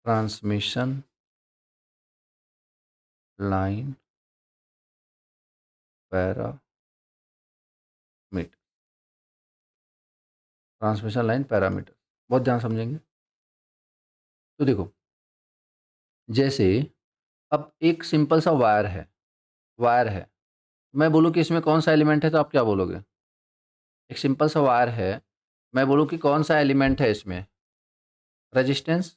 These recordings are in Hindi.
Transmission line parameter. Transmission line parameter बहुत ध्यान समझेंगे। तो देखो, जैसे अब एक सिंपल सा वायर है, मैं बोलूँ कि इसमें कौन सा एलिमेंट है, तो आप क्या बोलोगे? एक सिंपल सा वायर है, मैं बोलूँ कि कौन सा एलिमेंट है इसमें? रेजिस्टेंस।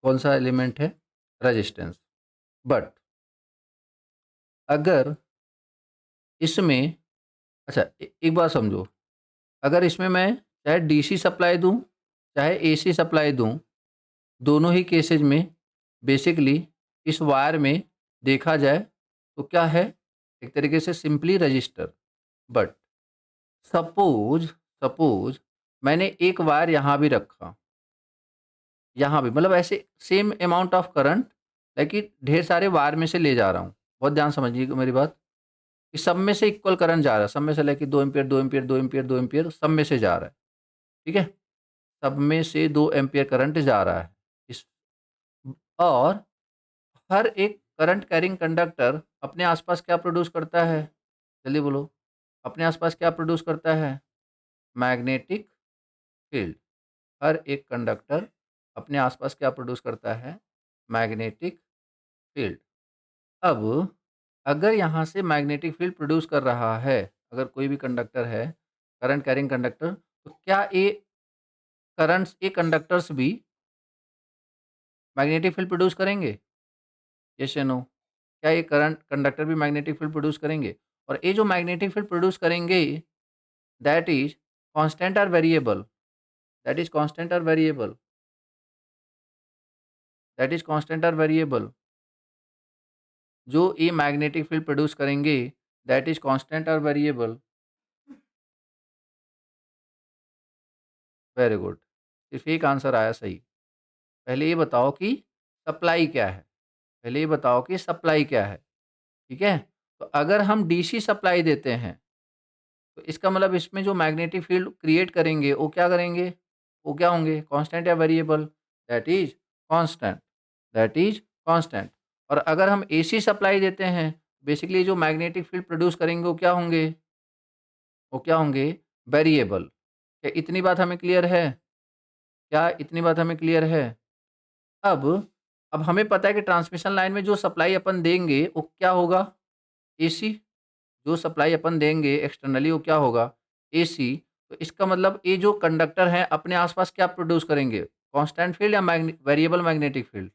कौन सा एलिमेंट है? रेजिस्टेंस। बट अगर इसमें, अच्छा एक बात समझो, अगर इसमें मैं चाहे डीसी सप्लाई दूं चाहे एसी सप्लाई दूं, दोनों ही केसेज में बेसिकली इस वायर में देखा जाए तो क्या है, एक तरीके से simply register. But suppose suppose मैंने एक वायर यहाँ भी रखा, यहाँ भी, मतलब ऐसे सेम अमाउंट ऑफ करंट, लेकिन ढेर सारे वायर में से ले जा रहा हूँ। बहुत ध्यान समझिएगा मेरी बात, कि सब में से इक्वल करंट जा रहा है, सब में से लेके 2 एम्पियर 2 एम्पियर 2 एम्पियर 2 एम्पियर सब में से जा रहा है। ठीक है, सब में से 2 एम्पियर करंट जा रहा है इस, और हर एक करंट कैरिंग कंडक्टर अपने आसपास क्या प्रोड्यूस करता है? जल्दी बोलो, अपने आसपास क्या प्रोड्यूस करता है? Magnetic field. हर एक कंडक्टर अपने आसपास क्या प्रोड्यूस करता है? Magnetic field. अब अगर यहाँ से मैग्नेटिक फील्ड प्रोड्यूस कर रहा है, अगर कोई भी कंडक्टर है, करंट कैरिंग कंडक्टर, तो क्या ये कंडक्टर्स भी मैग्नेटिक फील्ड प्रोड्यूस करेंगे? यस या नो? क्या ये करंट कंडक्टर भी मैग्नेटिक फील्ड प्रोड्यूस करेंगे? और ये जो मैग्नेटिक फील्ड प्रोड्यूस करेंगे, दैट इज कांस्टेंट और वेरिएबल? दैट इज कांस्टेंट और वेरिएबल? दैट इज कांस्टेंट और वेरिएबल? जो ये मैग्नेटिक फील्ड प्रोड्यूस करेंगे, दैट इज कांस्टेंट और वेरिएबल? वेरी गुड, सिर्फ एक आंसर आया सही। पहले ये बताओ कि सप्लाई क्या है, पहले ये बताओ कि सप्लाई क्या है। ठीक है, तो अगर हम डीसी सप्लाई देते हैं, तो इसका मतलब इसमें जो मैग्नेटिक फील्ड क्रिएट करेंगे वो क्या करेंगे? वो क्या होंगे, कांस्टेंट या variable? That is constant, that constant. और अगर हम एसी सप्लाई देते हैं, बेसिकली जो मैग्नेटिक फील्ड प्रोड्यूस करेंगे वो क्या होंगे? वो क्या होंगे? वेरिएबल। क्या इतनी बात हमें क्लियर है? क्या इतनी बात हमें क्लियर है? अब अब हमें पता है कि ट्रांसमिशन लाइन में जो सप्लाई अपन देंगे वो क्या होगा? एसी। जो सप्लाई अपन देंगे एक्सटर्नली वो क्या होगा? एसी। तो इसका मतलब ये जो कंडक्टर हैं अपने आसपास क्या प्रोड्यूस करेंगे? कांस्टेंट फील्ड या variable magnetic field?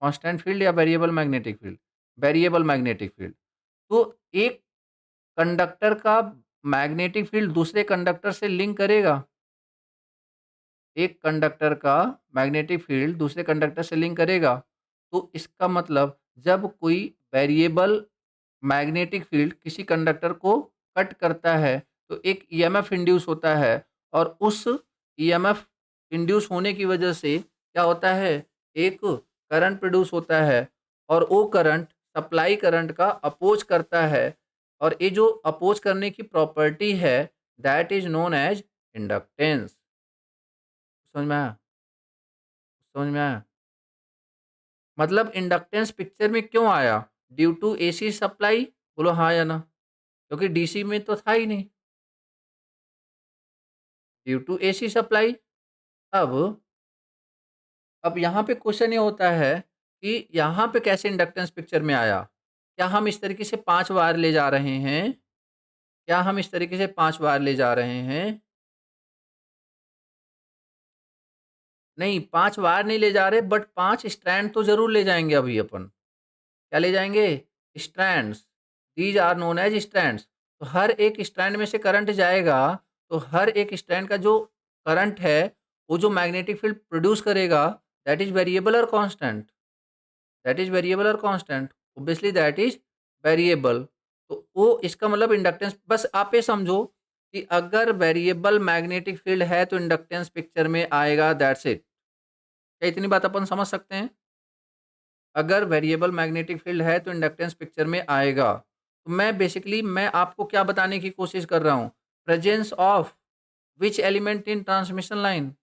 Constant field या variable magnetic field? Variable magnetic field. तो एक कंडक्टर का मैग्नेटिक फील्ड दूसरे कंडक्टर से लिंक करेगा? एक कंडक्टर का मैग्नेटिक फील्ड दूसरे कंडक्टर से लिंक करेगा? तो इसका मतलब जब कोई वेरिएबल मैग्नेटिक फील्ड किसी कंडक्टर को कट करता है, तो एक ईएमएफ इंड्यूस होता है, और उस ईएमएफ इंड्यूस होने की वजह से क्या होता है? एक करंट प्रोड्यूस होता है, और वो करंट सप्लाई करंट का अपोज करता है, और ये जो अपोज करने की प्रॉपर्टी है, that is known as inductance. समझ में आया? समझ में आया? मतलब इंडक्टेंस पिक्चर में क्यों आया? Due to AC supply. बोलो हाँ या ना? क्योंकि डीसी में तो था ही नहीं, ड्यू टू एसी सप्लाई। अब अब यहाँ पे क्वेश्चन ये होता है कि यहाँ पे कैसे इंडक्टेंस पिक्चर में आया? क्या हम इस तरीके से 5 वायर ले जा रहे हैं? क्या हम इस तरीके से 5 वायर ले जा रहे हैं? नहीं, 5 वायर नहीं ले जा रहे, बट 5 स्ट्रैंड तो ज़रूर ले जाएँगे अभी अपन। क्या ले जाएँगे? Strands. These are known as strands. तो हर एक स्ट्रैंड में से करंट जाएगा, तो हर एक स्ट्रैंड का जो करंट है, वो जो मैग्नेटिक फील्ड प्रोड्यूस करेगा, दैट इज़ वेरिएबल और कांस्टेंट? दैट इज़ वेरिएबल और constant? Obviously that is variable. तो वो इसका मतलब इंडक्टेंस, बस आप ये समझो कि अगर वेरिएबल मैग्नेटिक फील्ड है तो इंडक्टेंस पिक्चर में आएगा, दैट्स इट। क्या इतनी बात अपन समझ सकते हैं? अगर वेरिएबल मैग्नेटिक फील्ड है तो इंडक्टेंस पिक्चर में आएगा। तो मैं आपको क्या बताने की कोशिश कर रहा हूँ? Presence of which element in transmission line?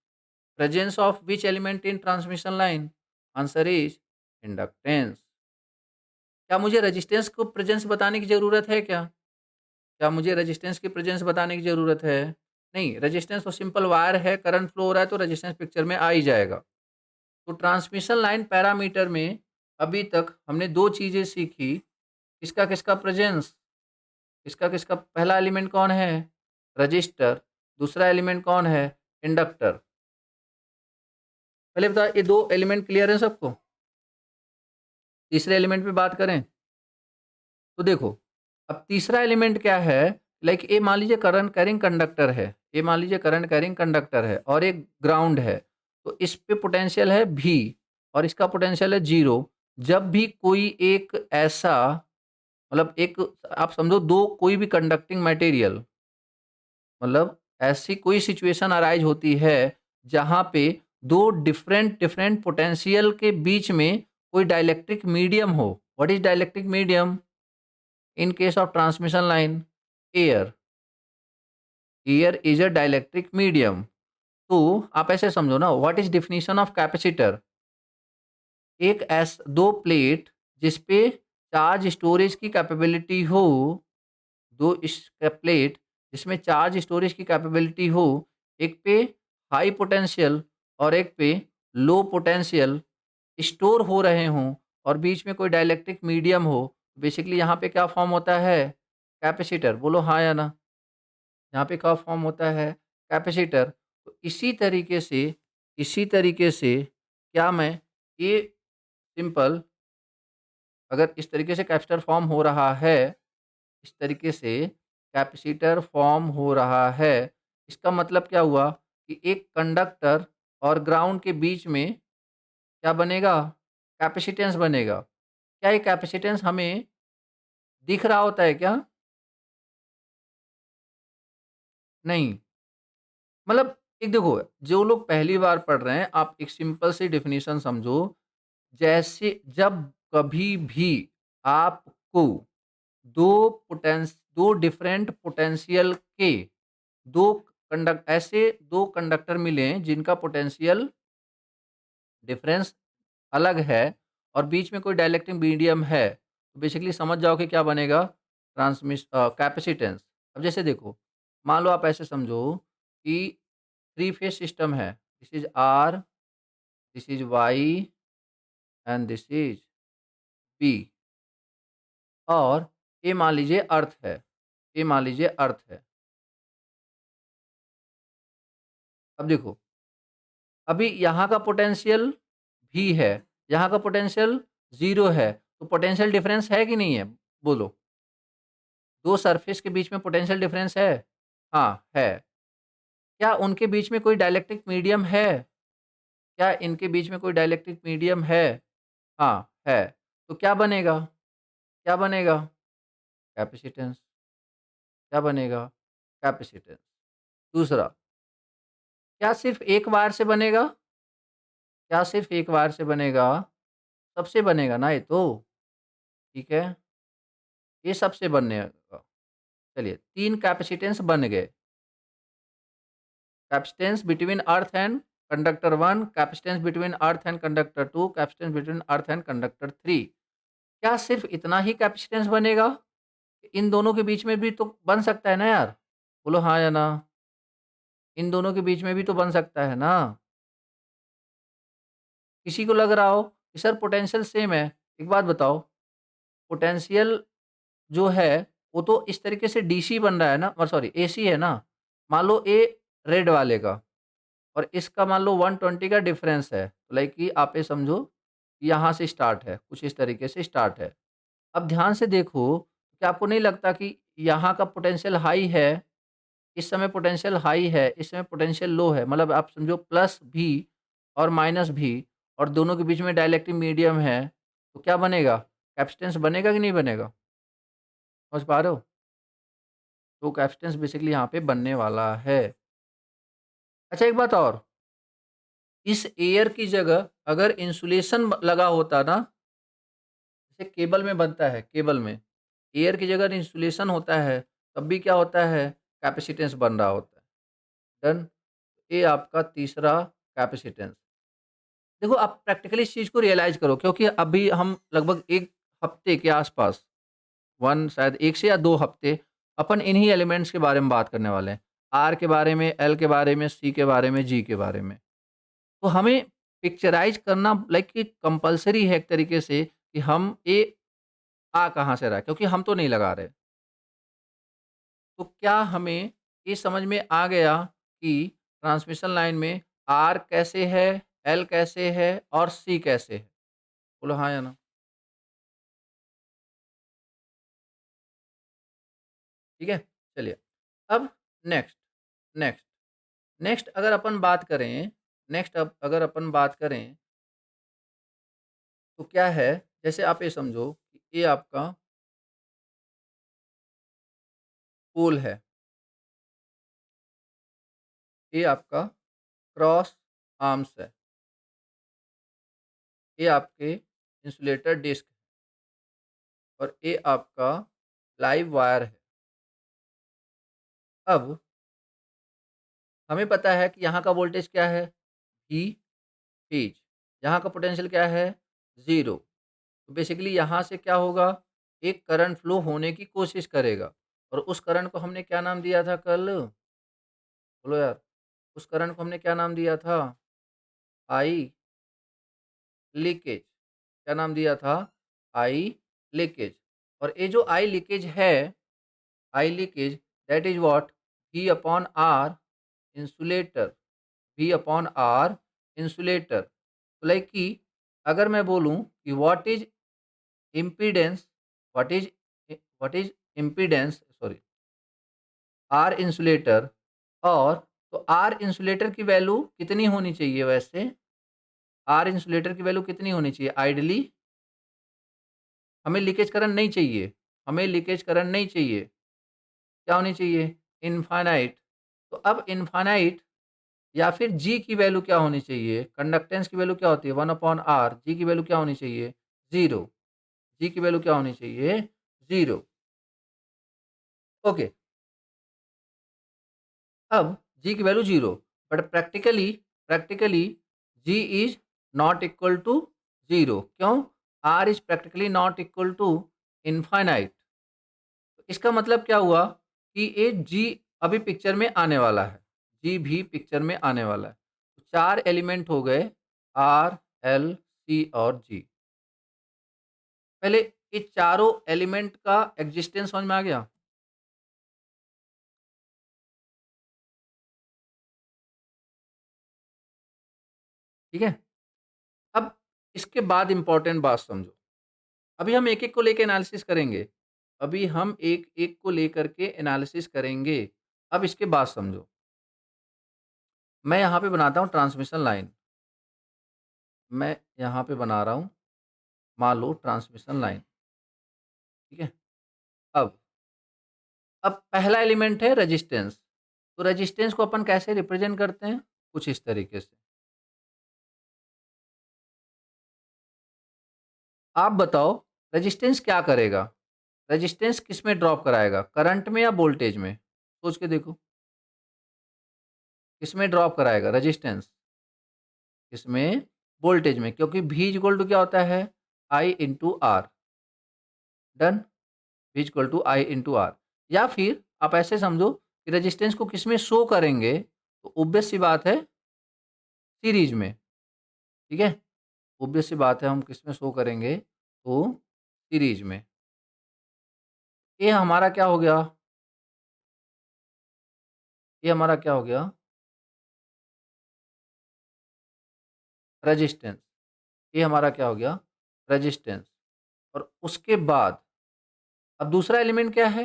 Presence of which element in transmission line? Answer is inductance. क्या मुझे रेजिस्टेंस को प्रेजेंस बताने की ज़रूरत है क्या? क्या मुझे रेजिस्टेंस की प्रेजेंस बताने की ज़रूरत है? नहीं, रेजिस्टेंस तो सिंपल वायर है, करंट फ्लो हो रहा है तो रेजिस्टेंस पिक्चर में आ ही जाएगा। तो ट्रांसमिशन लाइन पैरामीटर में अभी तक हमने 2 चीज़ें सीखी, किसका-किसका प्रेजेंस, किसका-किसका पहला एलिमेंट कौन है? रजिस्टर, दूसरा एलिमेंट कौन है? इंडक्टर। पहले बताओ ये 2 एलिमेंट क्लियर है सबको? तीसरे एलिमेंट पे बात करें? तो देखो, अब तीसरा एलिमेंट क्या है, लाइक ये मान लीजिए करंट कैरिंग कंडक्टर है, ये मान लीजिए करंट कैरिंग कंडक्टर है और एक ग्राउंड है, तो इस पे पोटेंशियल है V और इसका पोटेंशियल है 0। जब भी कोई एक ऐसा, मतलब एक, आप समझो 2 कोई भी कंडक्टिंग मटेरियल, मतलब ऐसी कोई सिचुएशन अराइज होती है जहाँ पे 2 डिफरेंट डिफरेंट पोटेंशियल के बीच में कोई डाइलेक्ट्रिक मीडियम हो। What is dielectric medium? In case of transmission line, air, air is a dielectric medium। तो आप ऐसे समझो ना, what is definition of capacitor? एक एस 2 प्लेट जिसपे चार्ज स्टोरेज की कैपेबिलिटी हो, 2 प्लेट जिसमें चार्ज स्टोरेज की कैपेबिलिटी हो, एक पे हाई पोटेंशियल और एक पे लो पोटेंशियल स्टोर हो रहे हों और बीच में कोई डाइलेक्ट्रिक मीडियम हो, बेसिकली यहाँ पे क्या फॉर्म होता है? कैपेसिटर। बोलो हाँ या ना? यहाँ पे क्या फॉर्म होता है? कैपेसिटर। तो इसी तरीके से क्या मैं ये सिंपल, अगर इस तरीके से कैपेसिटर फॉर्म हो रहा है, इस तरीके से कैपेसिटर फॉर्म हो रहा है, इसका मतलब क्या हुआ कि एक कंडक्टर और ग्राउंड के बीच में क्या बनेगा? कैपेसिटेंस बनेगा। क्या ये कैपेसिटेंस हमें दिख रहा होता है क्या? नहीं। मतलब एक देखो, जो लोग पहली बार पढ़ रहे हैं, आप एक सिंपल सी डेफिनेशन समझो। जैसे जब कभी भी आपको 2 डिफरेंट पोटेंशियल के 2 कंडक्टर मिले जिनका पोटेंशियल डिफरेंस अलग है और बीच में कोई डाइलेक्ट्रिक मीडियम है, तो बेसिकली समझ जाओ कि क्या बनेगा? कैपेसिटेंस। अब जैसे देखो, मान लो आप ऐसे समझो कि 3 फेज सिस्टम है, this is R, this is Y and this is P, और ये मान लीजिए अर्थ है, ये मान लीजिए अर्थ है। अब देखो, अभी यहाँ का पोटेंशियल भी है, यहाँ का पोटेंशियल 0 है, तो पोटेंशियल डिफरेंस है कि नहीं है? बोलो। 2 सरफेस के बीच में पोटेंशियल डिफरेंस है? हाँ, है। क्या उनके बीच में कोई डाइलेक्ट्रिक मीडियम है? क्या इनके बीच में कोई डाइलेक्ट्रिक मीडियम है? हाँ, है। तो क्या बनेगा? क्या बनेगा? कैपेसिटेंस। क्या बनेगा? कैपेसिटेंस। दूसरा, क्या सिर्फ़ एक वायर से बनेगा? क्या सिर्फ़ एक वायर से बनेगा? सबसे बनेगा ना ये तो, ठीक है? ये सबसे बनेगा। चलिए 3 कैपेसिटेंस बन गए। Capacitance between earth and conductor 1, capacitance between earth and conductor 2, capacitance between earth and conductor 3। क्या सिर्फ़ इतना ही कैपेसिटेंस बनेगा? इन दोनों के बीच में भी तो बन सकता है ना यार? बोलो हाँ या ना? इन दोनों के बीच में भी तो बन सकता है ना? किसी को लग रहा हो कि सर पोटेंशियल सेम है, एक बात बताओ, पोटेंशियल जो है वो तो इस तरीके से डीसी बन रहा है ना, और सॉरी एसी है ना। मान लो ए रेड वाले का और इसका मान लो 120 का डिफरेंस है, लाइक कि आप ये समझो यहाँ से स्टार्ट है, कुछ इस तरीके से स्टार्ट है। अब ध्यान से देखो, क्या आपको नहीं लगता कि यहाँ का पोटेंशियल हाई है, इस समय पोटेंशियल हाई है, इस समय पोटेंशियल लो है, मतलब आप समझो प्लस भी और माइनस भी, और दोनों के बीच में डाइलेक्ट्रिक मीडियम है, तो क्या बनेगा? कैपेसिटेंस बनेगा कि नहीं बनेगा? समझ पा रहे हो? तो कैपेसिटेंस बेसिकली यहाँ पे बनने वाला है। अच्छा एक बात और, इस एयर की जगह अगर इंसुलेशन लगा होता ना, जैसे केबल में बनता है, केबल में एयर की जगह इंसुलेशन होता है, तब भी क्या होता है? कैपेसिटेंस बन रहा होता है। डन। ये आपका तीसरा कैपेसिटेंस। देखो आप प्रैक्टिकली इस चीज़ को रियलाइज़ करो, क्योंकि अभी हम लगभग 1 हफ्ते के आसपास 1 शायद 1 से या 2 हफ्ते अपन इन्हीं एलिमेंट्स के बारे में बात करने वाले हैं। आर के बारे में, एल के बारे में, सी के बारे में, जी के बारे में। तो हमें पिक्चराइज़ करना लाइक कि कंपल्सरी है एक तरीके से कि हम ये आ कहाँ से रहा है, क्योंकि हम तो नहीं लगा रहे। तो क्या हमें ये समझ में आ गया कि ट्रांसमिशन लाइन में आर कैसे है, एल कैसे है और सी कैसे है? बोलो हाँ या ना? ठीक है? चलिए, अब नेक्स्ट, नेक्स्ट, नेक्स्ट अगर अपन बात करें, तो क्या है, जैसे आप ये समझो कि ये आपका पोल है, ये आपका क्रॉस आर्म्स है, ये आपके इंसुलेटर डिस्क और ये आपका लाइव वायर है। अब हमें पता है कि यहाँ का वोल्टेज क्या है? V phase. यहाँ का पोटेंशियल क्या है? 0। तो बेसिकली यहाँ से क्या होगा? एक करंट फ्लो होने की कोशिश करेगा और उस करंट को हमने क्या नाम दिया था कल? बोलो यार, उस करंट को हमने क्या नाम दिया था? I leakage. क्या नाम दिया था? I leakage. और ये जो आई लीकेज है, I leakage, that is what? V upon R insulator, V upon R insulator. तो लाइक कि अगर मैं बोलूँ कि impedance what is what is impedance sorry R insulator, और तो आर इंसुलेटर की वैल्यू कितनी होनी चाहिए वैसे? आर इंसुलेटर की वैल्यू कितनी होनी चाहिए आइडली? हमें लीकेज करंट नहीं चाहिए, हमें लीकेज करंट नहीं चाहिए। क्या होनी चाहिए? इनफाइनाइट। तो अब इनफाइनाइट या फिर जी की वैल्यू क्या होनी चाहिए? कंडक्टेंस की वैल्यू क्या होती है? 1 अपॉन आर। जी की वैल्यू क्या होनी चाहिए? 0। जी की वैल्यू क्या होनी चाहिए? 0। ओके। अब जी की value 0, but practically G is not equal to 0। क्यों? R is practically not equal to infinite. इसका मतलब क्या हुआ कि ये जी अभी पिक्चर में आने वाला है, जी भी पिक्चर में आने वाला है। तो 4 एलिमेंट हो गए, आर, एल, सी और जी। पहले ये चारों एलिमेंट का एग्जिस्टेंस समझ में आ गया? ठीक है? अब इसके बाद इंपॉर्टेंट बात समझो। अभी हम एक-एक को लेके एनालिसिस करेंगे। अभी हम एक-एक को लेकर के एनालिसिस करेंगे। अब इसके बाद समझो। मैं यहाँ पे बनाता हूँ ट्रांसमिशन लाइन। मैं यहाँ पे बना रहा हूँ, मान लो ट्रांसमिशन लाइन, ठीक है? अब अब पहला एलिमेंट है रेजिस्टेंस। तो रेजिस्टेंस को अपन कैसे रिप्रेजेंट करते हैं? कुछ इस तरीके से। आप बताओ रेजिस्टेंस क्या करेगा? रेजिस्टेंस किस में ड्रॉप कराएगा? करंट में या वोल्टेज में? सोच के देखो। किसमें ड्रॉप कराएगा रेजिस्टेंस? इसमें वोल्टेज में, क्योंकि V इक्वल टू क्या होता है? I into R. Done. V equal to I into R. या फिर आप ऐसे समझो कि रेजिस्टेंस को किसमें शो करेंगे, तो ऑब्वियस सी बात है सीरीज में। ठीक है? ऑब्वियस सी बात है हम किसमें शो करेंगे, तो सीरीज में। ये हमारा क्या हो गया? ये हमारा क्या हो गया? रेजिस्टेंस। ये हमारा क्या हो गया? रेजिस्टेंस। और उसके बाद अब दूसरा एलिमेंट क्या है?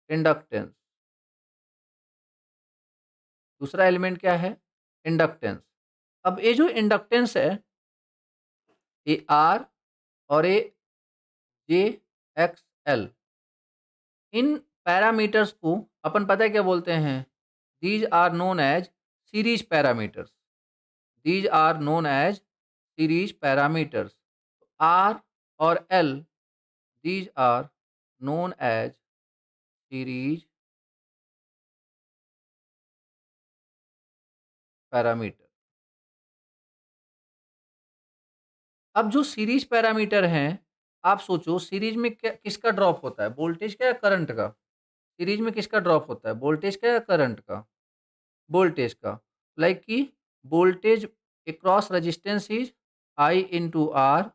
इंडक्टेंस। दूसरा एलिमेंट क्या है? इंडक्टेंस। अब ये जो इंडक्टेंस है, ये आर और ये जे एक्स एल, इन पैरामीटर्स को अपन पता है क्या बोलते हैं? These are known as series parameters. These are known as series parameters. R और L, these are known as series parameter. अब जो सीरीज पैरामीटर हैं, आप सोचो सीरीज में किसका ड्रॉप होता है, वोल्टेज का या करंट का? सीरीज में किसका ड्रॉप होता है, वोल्टेज का या करंट का? वोल्टेज का। लाइक कि voltage across resistance is I into R,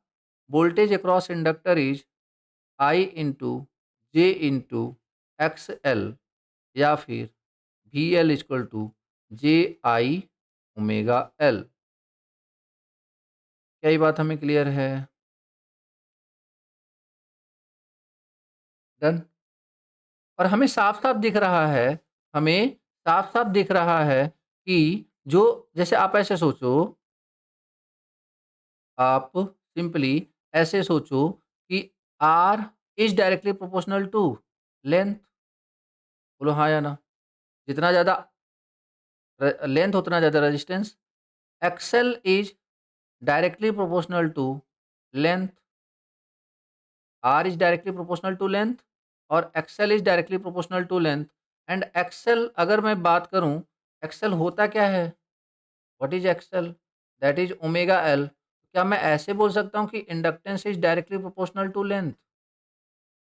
voltage across inductor is I into J into X L, या फिर V L equal to J I omega L. क्या ये बात हमें क्लियर है? डन। और हमें साफ साफ दिख रहा है, हमें साफ साफ दिख रहा है कि जो, जैसे आप ऐसे सोचो, आप सिंपली ऐसे सोचो कि R is directly proportional to length. बोलो हाँ या ना? जितना ज़्यादा लेंथ उतना ज़्यादा resistance. XL is directly proportional to length, R is directly proportional to length, और XL is directly proportional to length. And XL अगर मैं बात करूं, एक्सएल होता क्या है, what is XL? That is omega L. क्या मैं ऐसे बोल सकता हूं कि inductance is directly proportional to length?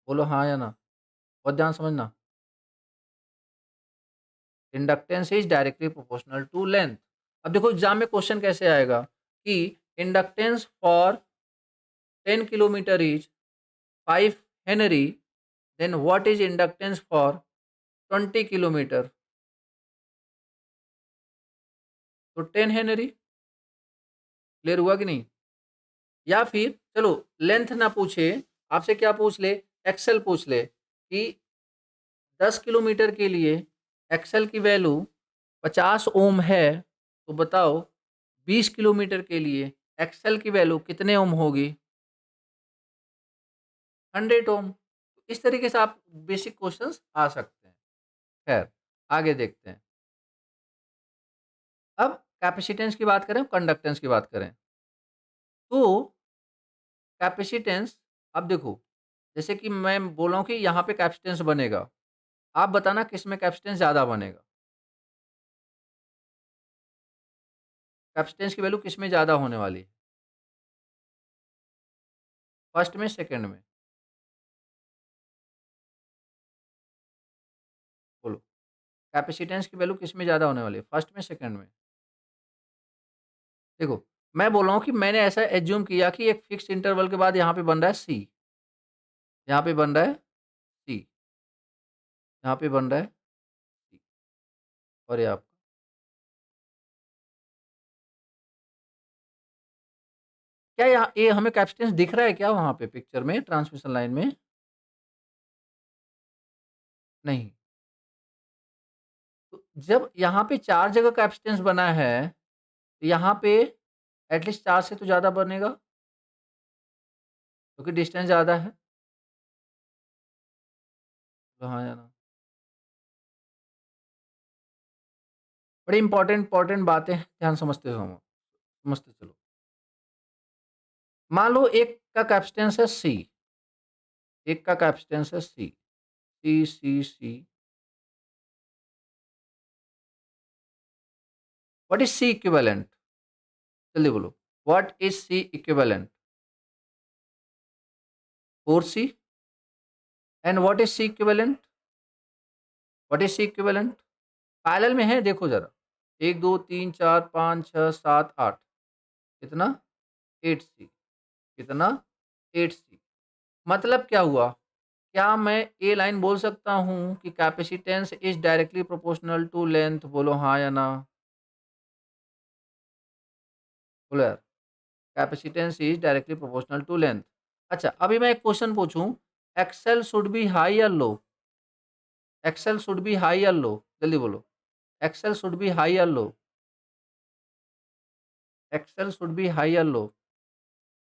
बोलो हाँ या ना? बहुत ध्यान समझना। Inductance is directly proportional to length. अब देखो एग्जाम में क्वेश्चन कैसे आएगा कि inductance for 10 kilometre is 5 henry, then what is inductance for 20 kilometre? तो 10 हेनरी। क्लियर हुआ कि नहीं? या फिर चलो लेंथ ना पूछे, आपसे क्या पूछ ले, एक्सेल पूछ ले कि 10 किलोमीटर के लिए एक्सेल की वैल्यू 50 ओम है, तो बताओ 20 किलोमीटर के लिए एक्सेल की वैल्यू कितने ओम होगी? 100 ओम। इस तरीके से आप बेसिक क्वेश्चंस आ सकते हैं। खैर, आगे देखते हैं। अब कैपेसिटेंस की बात करें, कंडक्टेंस की बात करें, तो कैपेसिटेंस, अब देखो जैसे कि मैं बोल रहा हूँ कि यहाँ पे कैपेसिटेंस बनेगा, आप बताना किस में कैपेसिटेंस ज़्यादा बनेगा, कैपेसिटेंस की वैल्यू किस में ज़्यादा होने वाली है, फर्स्ट में सेकंड में? बोलो, कैपेसिटेंस की वैल्यू किस में ज़्यादा होने वाली है, फर्स्ट में सेकंड में? देखो, मैं बोल रहा हूँ कि मैंने ऐसा एज्यूम किया कि एक फिक्स इंटरवल के बाद यहाँ पे बन रहा है सी, यहाँ पे बन रहा है सी, यहाँ पे बन रहा है सी, और ये आपका, क्या यहाँ ये हमें कैपेसिटेंस दिख रहा है क्या वहाँ पे पिक्चर में, ट्रांसमिशन लाइन में? नहीं। तो जब यहाँ पे 4 जगह कैपेसिटेंस बना है, तो यहाँ पे एटलीस्ट 4 से तो ज़्यादा बनेगा, क्योंकि डिस्टेंस ज़्यादा है। तो हाँ या ना? बड़ी इंपॉर्टेंट बातें, ध्यान समझते हो हम, समझते चलो। मान लो एक का कैपेसिटेंस है सी, एक का कैपेसिटेंस है C, C C C. What is C equivalent? जल्दी बोलो, what is C equivalent? 4c। And what is C equivalent? What is C equivalent? Parallel में है, देखो जरा, 1 2 3 4 5 6 7 8, कितना? 8c, कितना? 8c। मतलब क्या हुआ, क्या मैं ए लाइन बोल सकता हूँ कि capacitance is directly proportional to length? बोलो हाँ या ना? बोलो यार, capacitance is directly proportional to length. अच्छा, अभी मैं एक क्वेश्चन पूछूं, एक्सेल शुड बी हाई या low? XL should be high या लो? जल्दी बोलो, एक्सेल शुड बी हाई या low? XL should be high या low?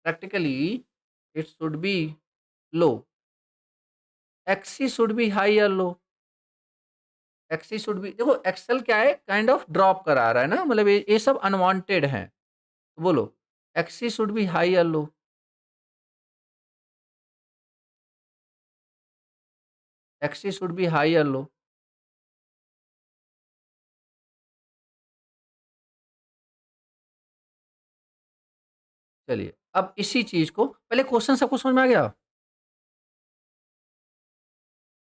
Practically it should be low. XC should be high या लो? एक्सी शुड बी, देखो एक्सेल क्या है, काइंड ऑफ ड्रॉप करा रहा है ना, मतलब ये सब अनवांटेड है, तो बोलो एक्सी शुड बी हाई या low? XC should be high या लो? चलिए, अब इसी चीज़ को पहले क्वेश्चन सबको समझ में आ गया?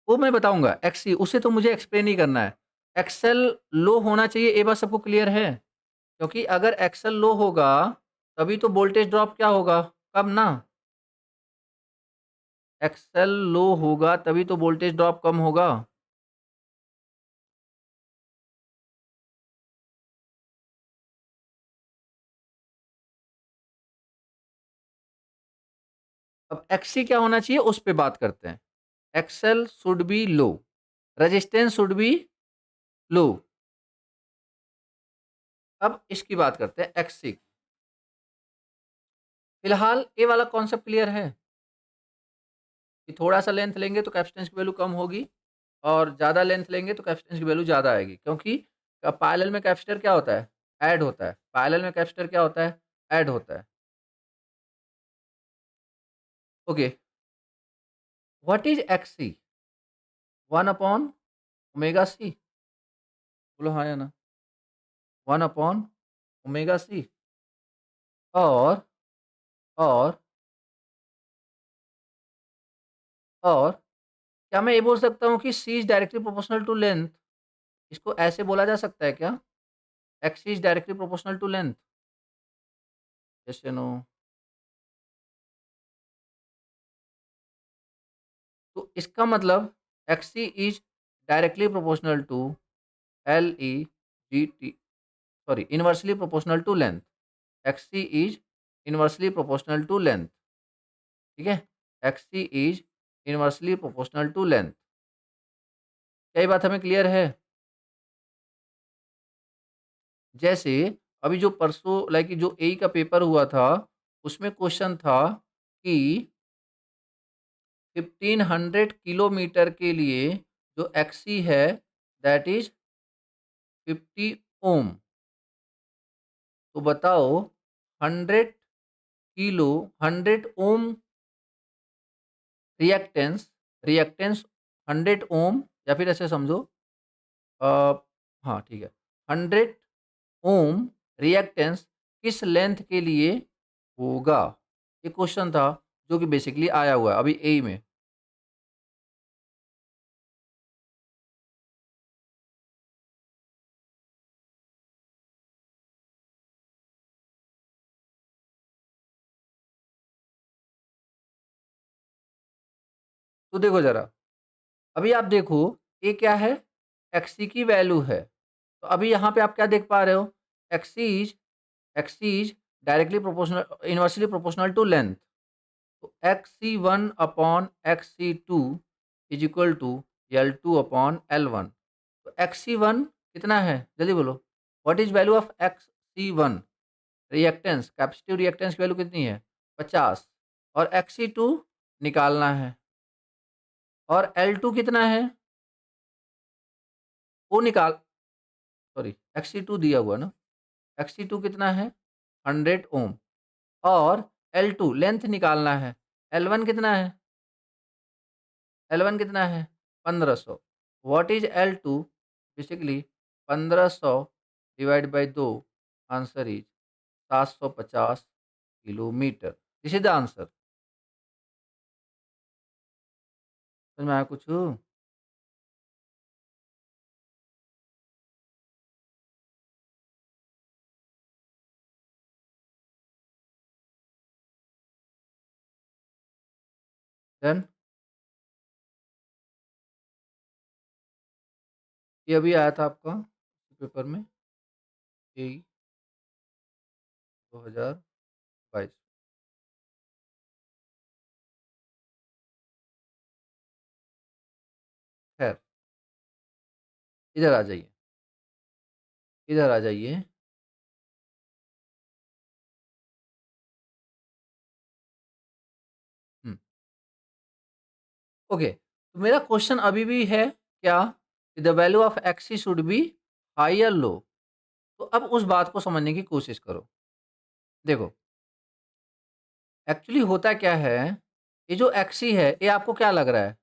वो मैं बताऊँगा, एक्सी उसे तो मुझे एक्सप्लेन ही करना है। एक्सेल लो होना चाहिए, ये बात सबको क्लियर है? क्योंकि अगर एक्सेल लो होगा, तभी तो वोल्टेज ड्रॉप क्या होगा? कम ना? एक्सेल लो होगा, तभी तो वोल्टेज ड्रॉप कम होगा। अब एक्सी क्या होना चाहिए, उस पे बात करते हैं। XL should be low, resistance should be low. अब इसकी बात करते हैं एक्सी की। फिलहाल ये वाला कॉन्सेप्ट क्लियर है कि थोड़ा-सा लेंथ लेंगे तो कैपेसिटेंस की वैल्यू कम होगी और ज़्यादा लेंथ लेंगे तो कैपेसिटेंस की वैल्यू ज़्यादा आएगी, क्योंकि पैरेलल में कैपेसिटर क्या होता है? ऐड होता है। पैरेलल में कैपेसिटर क्या होता है? ऐड होता है। Okay, what is XC? 1 upon omega C? बोलो हाँ या ना? 1 अपॉन ओमेगा सी और और और क्या मैं ये बोल सकता हूँ कि C is directly proportional to length? इसको ऐसे बोला जा सकता है क्या? X is directly proportional to length? Yes या नो? तो इसका मतलब XC is directly proportional to LE sorry inversely proportional to length. XC is inversely proportional to length, ठीक है? XC is inversely proportional to length. क्या ये बात हमें क्लियर है? जैसे अभी जो परसों लाइक जो एई का पेपर हुआ था, उसमें क्वेश्चन था कि 1500 किलोमीटर के लिए जो एक्ससी है दैट इज़ 50 ओम। तो बताओ 100 किलो 100 ओम रिएक्टेंस रिएक्टेंस 100 ओम या फिर ऐसे समझो अ, हाँ ठीक है 100 ओम रिएक्टेंस किस लेंथ के लिए होगा? ये क्वेश्चन था जो कि बेसिकली आया हुआ है अभी एई में। तो देखो ज़रा, अभी आप देखो ये क्या है? एक्सी की वैल्यू है। तो अभी यहाँ पे आप क्या देख पा रहे हो? XC is directly proportional inversely proportional to length. तो XC1 upon XC2 is equal to L2 upon L1। तो XC1 कितना है? जल्दी बोलो। What is value of XC1? Reactance capacitive reactance की वैल्यू कितनी है? 50 और XC2 निकालना है और L2 कितना है? वो निकाल सॉरी XC2 दिया हुआ ना, XC2 कितना है? 100 ओम और L2 लेंथ निकालना है। L1 कितना है? L1 कितना है? 1500। What is L2? Basically 1500 divide by 2, answer is 750 kilometre. This is the answer. समझ में आया कुछ? देन ये अभी आया था आपका पेपर में, यही 2022। खैर, इधर आ जाइए, इधर आ जाइए। हम्म, ओके, तो मेरा क्वेश्चन अभी भी है क्या? The value of XC should be high या लो? तो अब उस बात को समझने की कोशिश करो। देखो, एक्चुअली होता क्या है, ये जो एक्सी है, ये आपको क्या लग रहा है?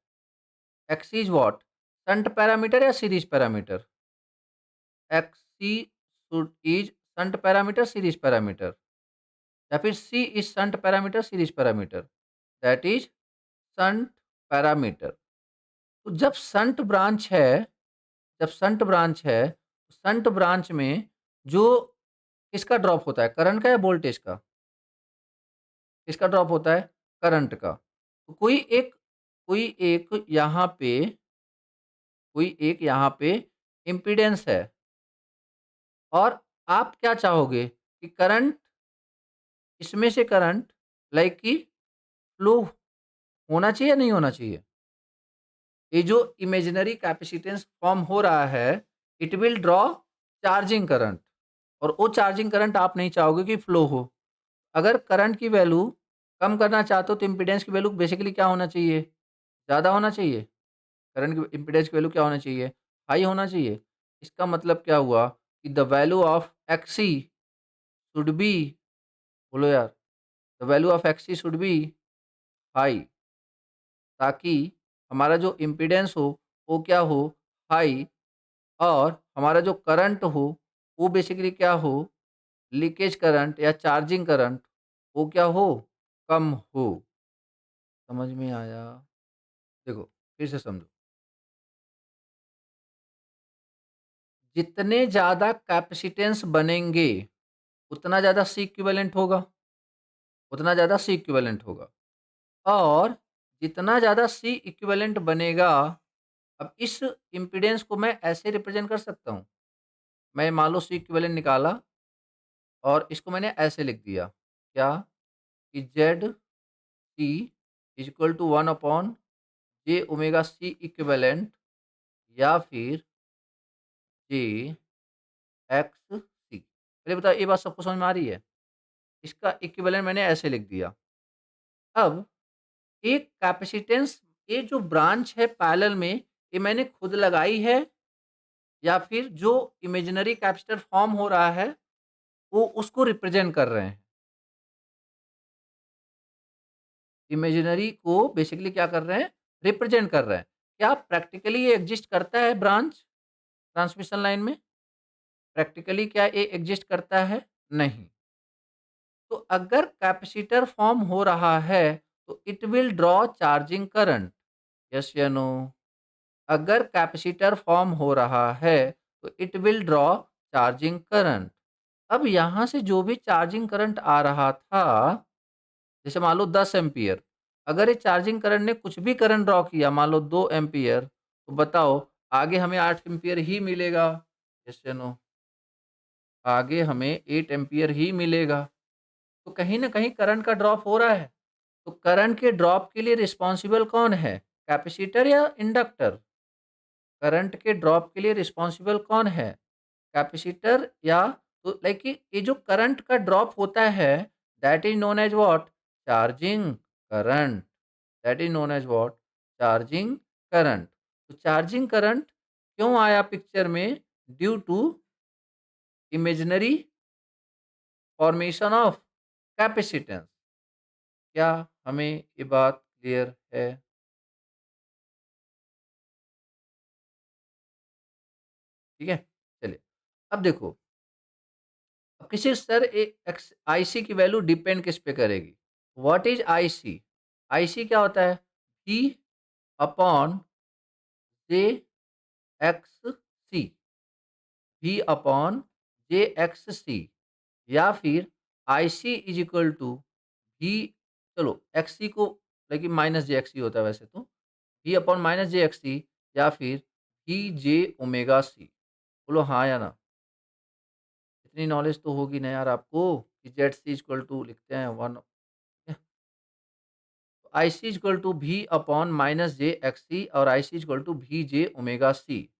XC is what? Shunt parameter या series parameter? XC should is shunt parameter, series parameter? या फिर C is shunt parameter, series parameter, that is shunt parameter. तो जब शंट ब्रांच है, शंट ब्रांच में जो किसका ड्रॉप होता है, करंट का या वोल्टेज का? किसका ड्रॉप होता है? करंट का। तो कोई एक यहाँ पे इम्पीडेंस है, और आप क्या चाहोगे कि करंट, इसमें से करंट लाइक कि फ्लो होना चाहिए या नहीं होना चाहिए? ये जो इमेजिनरी कैपेसिटेंस फॉर्म हो रहा है, it will draw charging current, और वो चार्जिंग करंट आप नहीं चाहोगे कि फ्लो हो। अगर करंट की वैल्यू कम करना चाहते हो तो इम्पीडेंस की वैल्यू बेसिकली क्या होना चाहिए? ज़्यादा होना चाहिए। करंट की इम्पीडेंस की वैल्यू क्या होना चाहिए? हाई होना चाहिए। इसका मतलब क्या हुआ कि the value of XC should be, बोलो यार, the value of XC should be high, ताकि हमारा जो इम्पीडेंस हो वो क्या हो? हाई, और हमारा जो करंट हो वो बेसिकली क्या हो? लीकेज करंट या चार्जिंग करंट वो क्या हो? कम हो। समझ में आया? देखो फिर से समझो, जितने ज़्यादा कैपेसिटेंस बनेंगे उतना ज़्यादा सी इक्विवेलेंट होगा, उतना ज़्यादा सी इक्विवेलेंट होगा। और जितना ज़्यादा सी इक्विवेलेंट बनेगा, अब इस इम्पीडेंस को मैं ऐसे रिप्रेजेंट कर सकता हूँ। मैं मान लो सी इक्विवेलेंट निकाला और इसको मैंने ऐसे लिख दिया, क्या? कि Z T is equal to 1 J omega C equivalent, या फिर जे एक्स सी। पहले बताओ, ये बात सबको समझ में आ रही है? इसका इक्विवेलेंट मैंने ऐसे लिख दिया। अब एक कैपेसिटेंस, ये जो ब्रांच है पैरेलल में, ये मैंने खुद लगाई है, या फिर जो इमेजिनरी कैपेसिटर फॉर्म हो रहा है वो उसको रिप्रेजेंट कर रहे हैं। इमेजिनरी को बेसिकली क्या कर रहे हैं? रिप्रेजेंट कर रहे हैं। क्या प्रैक्टिकली ये एग्जिस्ट करता है ब्रांच ट्रांसमिशन लाइन में? प्रैक्टिकली क्या ये एग्जिस्ट करता है? नहीं। तो अगर कैपेसिटर फॉर्म हो रहा है तो it will draw charging current, yes या नो? अगर कैपेसिटर फॉर्म हो रहा है तो it will draw charging current. अब यहाँ से जो भी चार्जिंग करंट आ रहा था, जैसे मान लो 10 एम्पियर, अगर ये चार्जिंग करंट ने कुछ भी करंट ड्रॉ किया, मान लो 2 एम्पियर, तो बताओ आगे हमें 8 एम्पियर ही मिलेगा, यस या नो? आगे हमें 8 एम्पियर ही मिलेगा। तो कहीं न कहीं करंट का ड्रॉप हो रहा है। तो करंट के ड्रॉप के लिए रिस्पॉन्सिबल कौन है? कैपेसिटर या इंडक्टर? करंट के ड्रॉप के लिए रिस्पॉन्सिबल कौन है? कैपेसिटर या, तो लाइक कि ये जो करंट का ड्रॉप होता है, that is known as what? Charging current. That is known as what? Charging current. तो चार्जिंग करंट क्यों आया पिक्चर में? Due to imaginary formation of capacitance. क्या हमें ये बात क्लियर है? ठीक है, चलिए। अब देखो, अब किसी सर आईसी की वैल्यू डिपेंड किस पे करेगी? What is IC? आईसी क्या होता है? P upon J X C, V upon J X C, या फिर I C is equal to V, चलो एक्स सी को, लेकिन माइनस जे एक्स सी होता है वैसे तो, V upon minus J X C, या फिर वी जे ओमेगा सी। बोलो हाँ या ना? इतनी नॉलेज तो होगी ना यार आपको कि जेड सी इक्वल टू लिखते हैं one, I C equal to V upon minus J X C, और I C equal to V J omega C.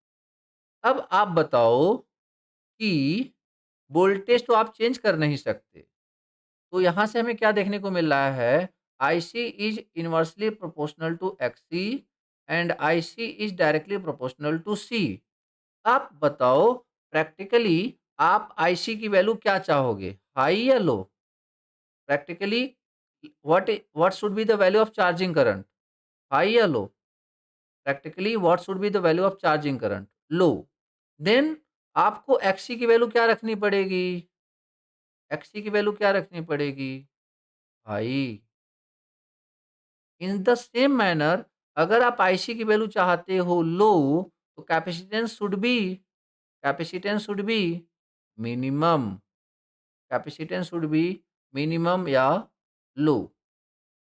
अब आप बताओ कि वोल्टेज तो आप चेंज कर नहीं सकते, तो यहाँ से हमें क्या देखने को मिल रहा है? I C is inversely proportional to X C, and I C is directly proportional to C. आप बताओ, प्रैक्टिकली आप आई सी की वैल्यू क्या चाहोगे, हाई या low? Practically what should be the value of charging current, high या low? Practically what should be the value of charging current, low. Then आपको XC की वैल्यू क्या रखनी पड़ेगी? XC की वैल्यू क्या रखनी पड़ेगी भाई? इन द सेम मैनर अगर आप IC की वैल्यू चाहते हो लो, तो capacitance should be minimum, capacitance should be minimum या लो।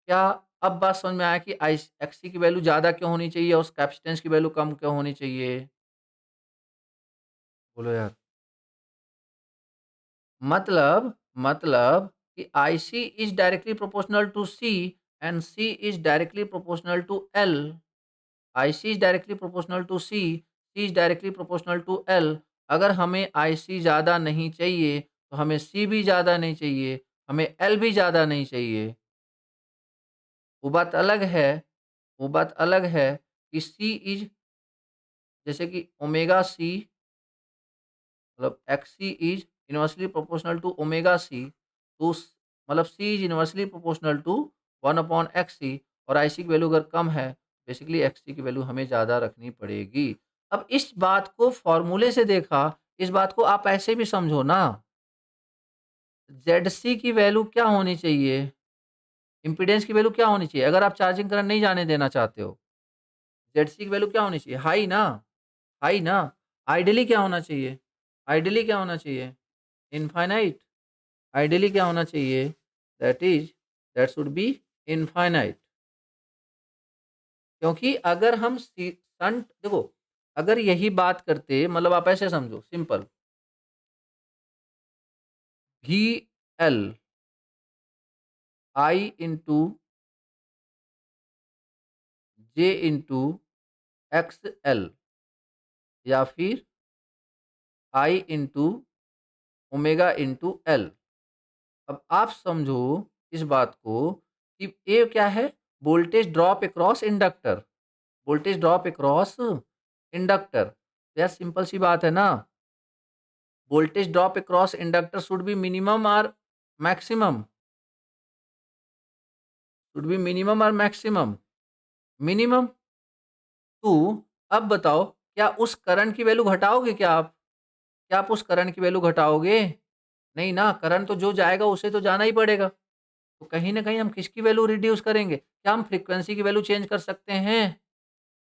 क्या अब बात समझ में आया कि XC की वैल्यू ज़्यादा क्यों होनी चाहिए और कैपेसिटेंस की वैल्यू कम क्यों होनी चाहिए? बोलो यार। मतलब कि IC is directly proportional to C and C is directly proportional to L। IC is directly proportional to C is directly proportional to L। अगर हमें IC ज़्यादा नहीं चाहिए तो हमें C भी ज़्यादा नहीं चाहिए, हमें L भी ज़्यादा नहीं चाहिए। वो बात अलग है, वो बात अलग है कि C इज, जैसे कि ओमेगा C, मतलब XC is inversely proportional to omega C, तो मतलब C is inversely proportional to 1/XC, और IC की वैल्यू अगर कम है, बेसिकली XC की वैल्यू हमें ज़्यादा रखनी पड़ेगी। अब इस बात को फॉर्मूले से देखा, इस बात को आप ऐसे भी समझो ना, ZC की वैल्यू क्या होनी चाहिए? इम्पीडेंस की वैल्यू क्या होनी चाहिए? अगर आप चार्जिंग करंट नहीं जाने देना चाहते हो, ZC की वैल्यू क्या होनी चाहिए? हाई ना, हाई ना। आइडियली क्या होना चाहिए? आइडियली क्या होना चाहिए? इनफाइनाइट। आइडियली क्या होना चाहिए? That should be infinite. क्योंकि अगर हम शंट देखो, अगर यही बात करते, मतलब आप ऐसे समझो simple, V L I into J into X L, या फिर आई इंटू ओमेगा इंटू एल। अब आप समझो इस बात को कि ये क्या है? Voltage drop across inductor, voltage drop across inductor. यार सिंपल सी बात है ना, voltage drop across inductor should be minimum और मैक्सिमम, शुड बी मिनिमम और मैक्सिमम। मिनिमम। तो अब बताओ, क्या उस करंट की वैल्यू घटाओगे क्या आप? क्या आप उस करंट की वैल्यू घटाओगे? नहीं ना, करंट तो जो जाएगा उसे तो जाना ही पड़ेगा। तो कहीं न कहीं हम किसकी वैल्यू रिड्यूस करेंगे? क्या हम फ्रीक्वेंसी की वैल्यू चेंज कर सकते हैं?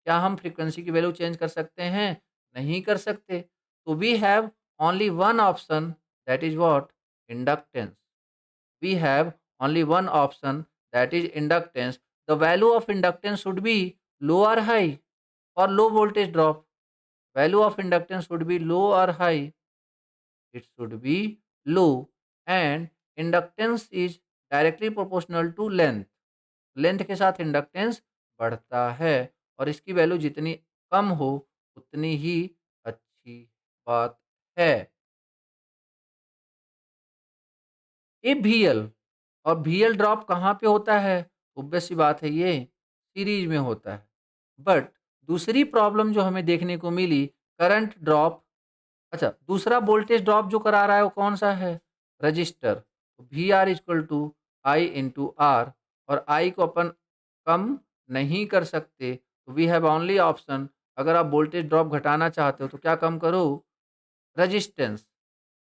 क्या हम फ्रीक्वेंसी की वैल्यू चेंज कर सकते हैं? नहीं कर सकते। तो we have only one option, that is what? Inductance. We have only one option, that is inductance. The value of inductance should be low or high, or low voltage drop. Value of inductance should be low or high. It should be low, and inductance is directly proportional to length. Length के साथ इंडक्टेंस बढ़ता है, और इसकी वैल्यू जितनी कम हो उतनी ही अच्छी बात है। ये VL, और VL ड्रॉप कहाँ पे होता है? ऑब्वियस सी बात है, ये सीरीज में होता है। बट दूसरी प्रॉब्लम जो हमें देखने को मिली, करंट ड्रॉप, अच्छा दूसरा वोल्टेज ड्रॉप जो करा रहा है वो कौन सा है? Resistor. V R equal to I into R, और आई को अपन कम नहीं कर सकते, तो वी हैव ओनली ऑप्शन, अगर आप वोल्टेज ड्रॉप घटाना चाहते हो तो क्या कम करो? रजिस्टेंस।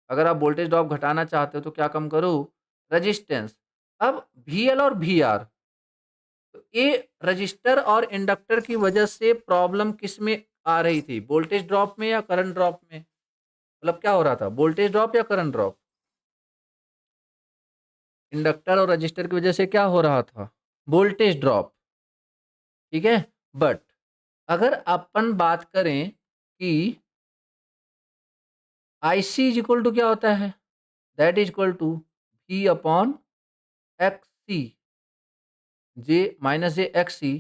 अगर आप वोल्टेज ड्रॉप घटाना चाहते हो तो क्या कम करो? रजिस्टेंस। अब VL और VR, तो ये रजिस्टर और इंडक्टर की वजह से प्रॉब्लम किस में आ रही थी? वोल्टेज ड्रॉप में या करंट ड्रॉप में? मतलब क्या हो रहा था, वोल्टेज ड्रॉप या करंट ड्रॉप? इंडक्टर और रजिस्टर की वजह से क्या हो रहा था? Voltage drop. ठीक है। बट अगर अपन बात करें कि IC इज इक्वल टू क्या होता है? That is equal to V upon XC, J minus J XC,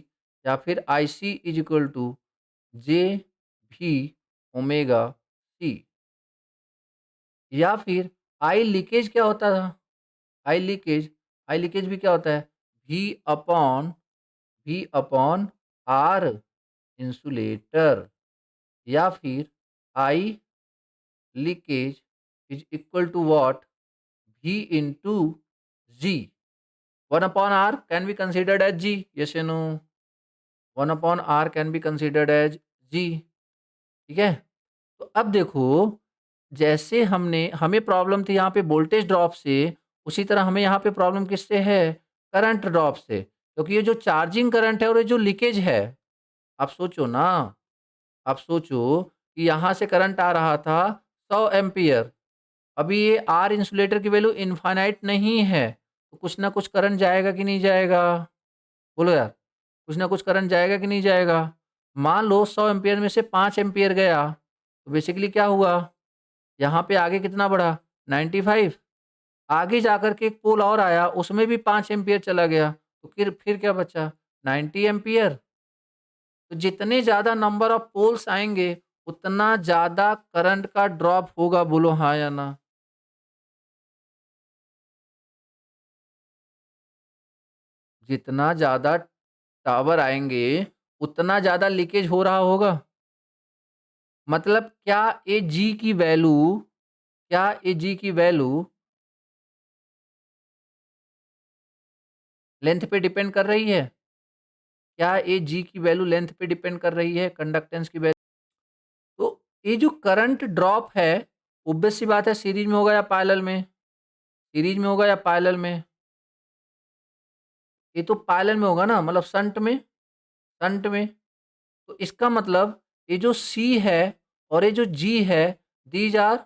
या फिर IC is equal to J भी ओमेगा C, या फिर आई लीकेज क्या होता था? आई लीकेज, आई लीकेज भी क्या होता है? V upon, V upon R insulator, या फिर I leakage is equal to what? V into G. 1/R can be considered as G, yes या no? 1/R can be considered as G. ठीक है। तो अब देखो, जैसे हमें प्रॉब्लम थी यहाँ पे वोल्टेज ड्रॉप से, उसी तरह हमें यहाँ पे प्रॉब्लम किससे है? करंट ड्रॉप से। क्योंकि ये जो चार्जिंग करंट है और ये जो लीकेज है, आप सोचो ना, आप सोचो कि यहाँ से करंट आ रहा था 100 एम्पीयर, अभी ये आर इंसुलेटर की वैल्यू इनफाइनाइट नहीं है, तो कुछ ना कुछ करंट जाएगा कि नहीं जाएगा? बोलो यार, कुछ ना कुछ करंट जाएगा कि नहीं जाएगा? मान लो 100 एम्पीयर में से 5 एम्पीयर गया, तो बेसिकली क्या हुआ? यहाँ पे आगे कितना बढ़ा? 95। आगे जाकर के एक पोल और आया, उसमें भी 5 एम्पीयर चला गया, तो फिर क्या बचा? 90 एम्पीयर। तो जितने ज़्यादा नंबर ऑफ पोल्स आएँगे, उतना ज़्यादा करंट का ड्रॉप होगा, बोलो हाँ या ना? जितना ज़्यादा टावर आएँगे, उतना ज़्यादा लीकेज हो रहा होगा। मतलब क्या एजी की वैल्यू लेंथ पे डिपेंड कर रही है? क्या एजी की वैल्यू लेंथ पे डिपेंड कर रही है, कंडक्टेंस की वैल्यू? तो ये जो करंट ड्रॉप है, ऑब्वियस सी बात है सीरीज में होगा या पैरेलल में? सीरीज में होगा या पैरेलल में? ये तो पैरेलल में होगा ना, मतलब शंट में। तो इसका मतलब ये जो सी है और ये जो जी है, दीज आर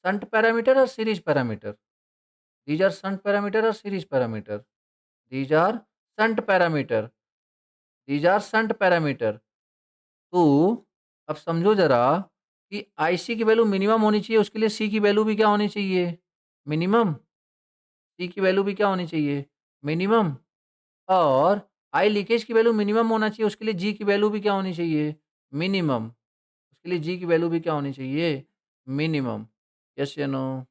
शंट पैरामीटर और series parameter. These are shunt parameter और series parameter. These are shunt parameter. These are shunt parameter. तो अब समझो जरा कि आईसी की वैल्यू मिनिमम होनी चाहिए, उसके लिए सी की वैल्यू भी क्या होनी चाहिए? मिनिमम। सी की वैल्यू भी क्या होनी चाहिए? मिनिमम। और आई लीकेज की वैल्यू मिनिमम होना चाहिए, उसके लिए जी की वैल्यू भी क्या होनी चाहिए? मिनिमम। उसके लिए जी की वैल्यू भी क्या होनी चाहिए? मिनिमम। यस या नो?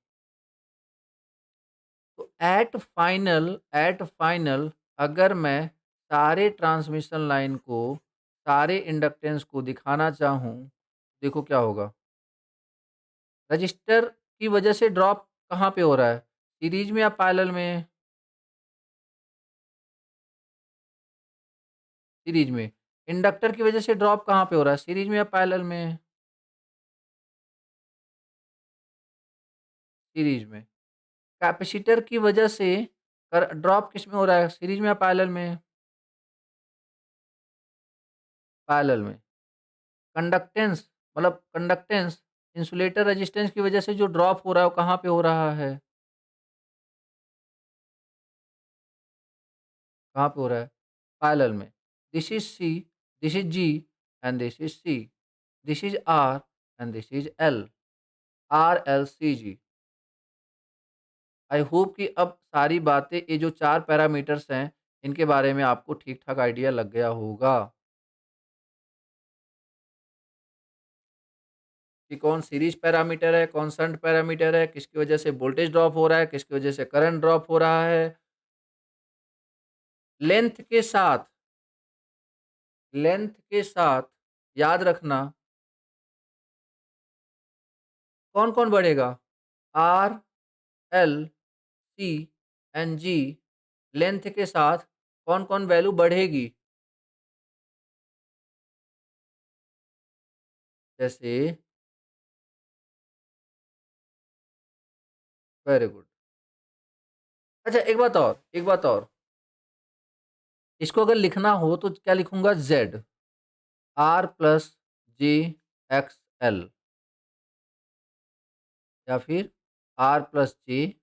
तो एट फाइनल अगर मैं सारे ट्रांसमिशन लाइन को, सारे इंडक्टेंस को दिखाना चाहूँ, देखो क्या होगा। रजिस्टर की वजह से ड्रॉप कहाँ पे हो रहा है? सीरीज में या पैरेलल में? सीरीज में। इंडक्टर की वजह से ड्रॉप कहाँ पे हो रहा है? सीरीज में या पैरेलल में? सीरीज में। कैपेसिटर की वजह से ड्रॉप किस में हो रहा है? सीरीज में या पैरेलल में? पैरेलल में। कंडक्टेंस इंसुलेटर रेजिस्टेंस की वजह से जो ड्रॉप हो रहा है वो कहाँ पे हो रहा है? कहाँ पे हो रहा है? पैरेलल में। This is C, this is G and this is C, this is R and this is L. R L C G. I hope कि अब सारी बातें, ये जो 4 पैरामीटर्स हैं, इनके बारे में आपको ठीक-ठाक आइडिया लग गया होगा कि कौन सीरीज़ पैरामीटर है, कौन शंट पैरामीटर है, किसकी वजह से वोल्टेज ड्रॉप हो रहा है, किसकी वजह से करंट ड्रॉप हो रहा है। लेंथ के साथ लेंथ के साथ याद रखना कौन-कौन बढ़ेगा? R, L, C and G. Length के साथ कौन-कौन वैल्यू बढ़ेगी? जैसे वेरी गुड। अच्छा एक बात और, इसको अगर लिखना हो तो क्या लिखूँगा? Z, R plus J X L, या फिर R plus J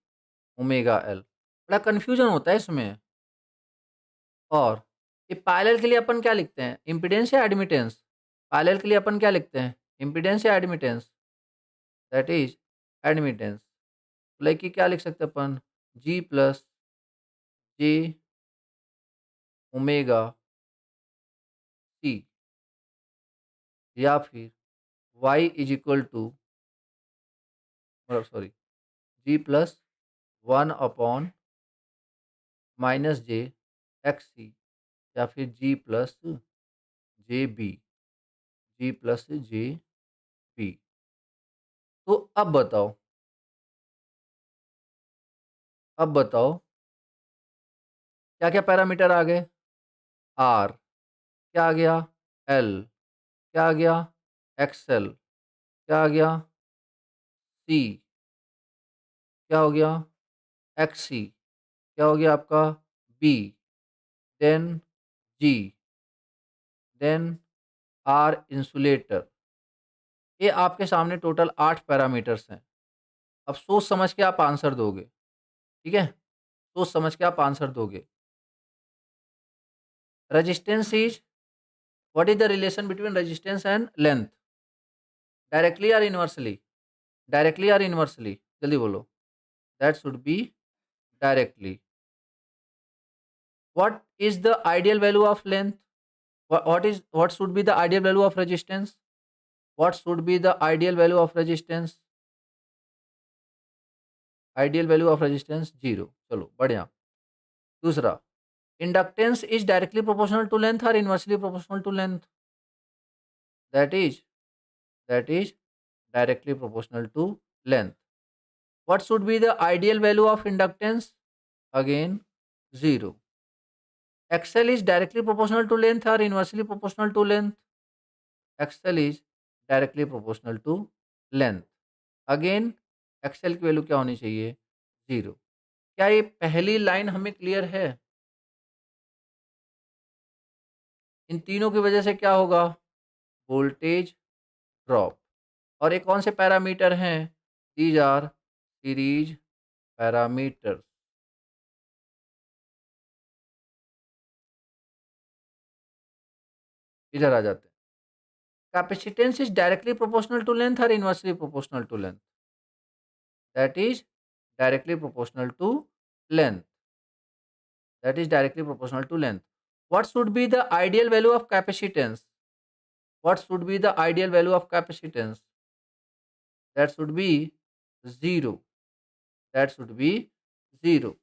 omega L. बड़ा कन्फ्यूजन होता है इसमें। और ये पैरेलल के लिए अपन क्या लिखते हैं? इम्पीडेंस या एडमिटेंस? पैरेलल के लिए अपन क्या लिखते हैं? इम्पीडेंस या admittance? That is admittance. Like कि क्या लिख सकते हैं अपन? जी प्लस जे ओमेगा सी, या फिर Y is equal to, sorry, G plus 1 minus J X C, या फिर J B, G plus J B. तो अब बताओ क्या क्या पैरामीटर आ गए? आर, क्या आ गया? एल, क्या आ गया? एक्सएल, क्या आ गया, सी, क्या हो गया, एक्स सी, क्या हो गया आपका, B, then G, then R insulator. ये आपके सामने टोटल 8 पैरामीटर्स हैं। अब सोच समझ के आप आंसर दोगे, ठीक है, सोच समझ के आप आंसर दोगे। Resistance is, what is the relation between resistance and length, directly और इनवर्सली, डायरेक्टली और इनवर्सली, जल्दी बोलो। That should be directly. What is the ideal value of length, what should be the ideal value of resistance, what should be the ideal value of resistance, ideal value of resistance 0। चलो बढ़िया। दूसरा, inductance is directly proportional to length और inversely proportional to length, that is directly proportional to length. What should be the ideal value of inductance, again 0। XL is directly proportional to length और inversely proportional to length, XL is directly proportional to length. Again XL की वैल्यू क्या होनी चाहिए, 0। क्या ये पहली लाइन हमें क्लियर है? इन तीनों की वजह से क्या होगा, वोल्टेज ड्रॉप। और ये कौन से पैरामीटर हैं, दीज आर सीरीज पैरामीटर्स। इधर आ जाते हैं। Capacitance is directly proportional to length और inversely proportional to length, that is directly proportional to length, that is directly proportional to length. What should be the ideal value of capacitance? What should be the ideal value of capacitance? That should be 0. That should be 0.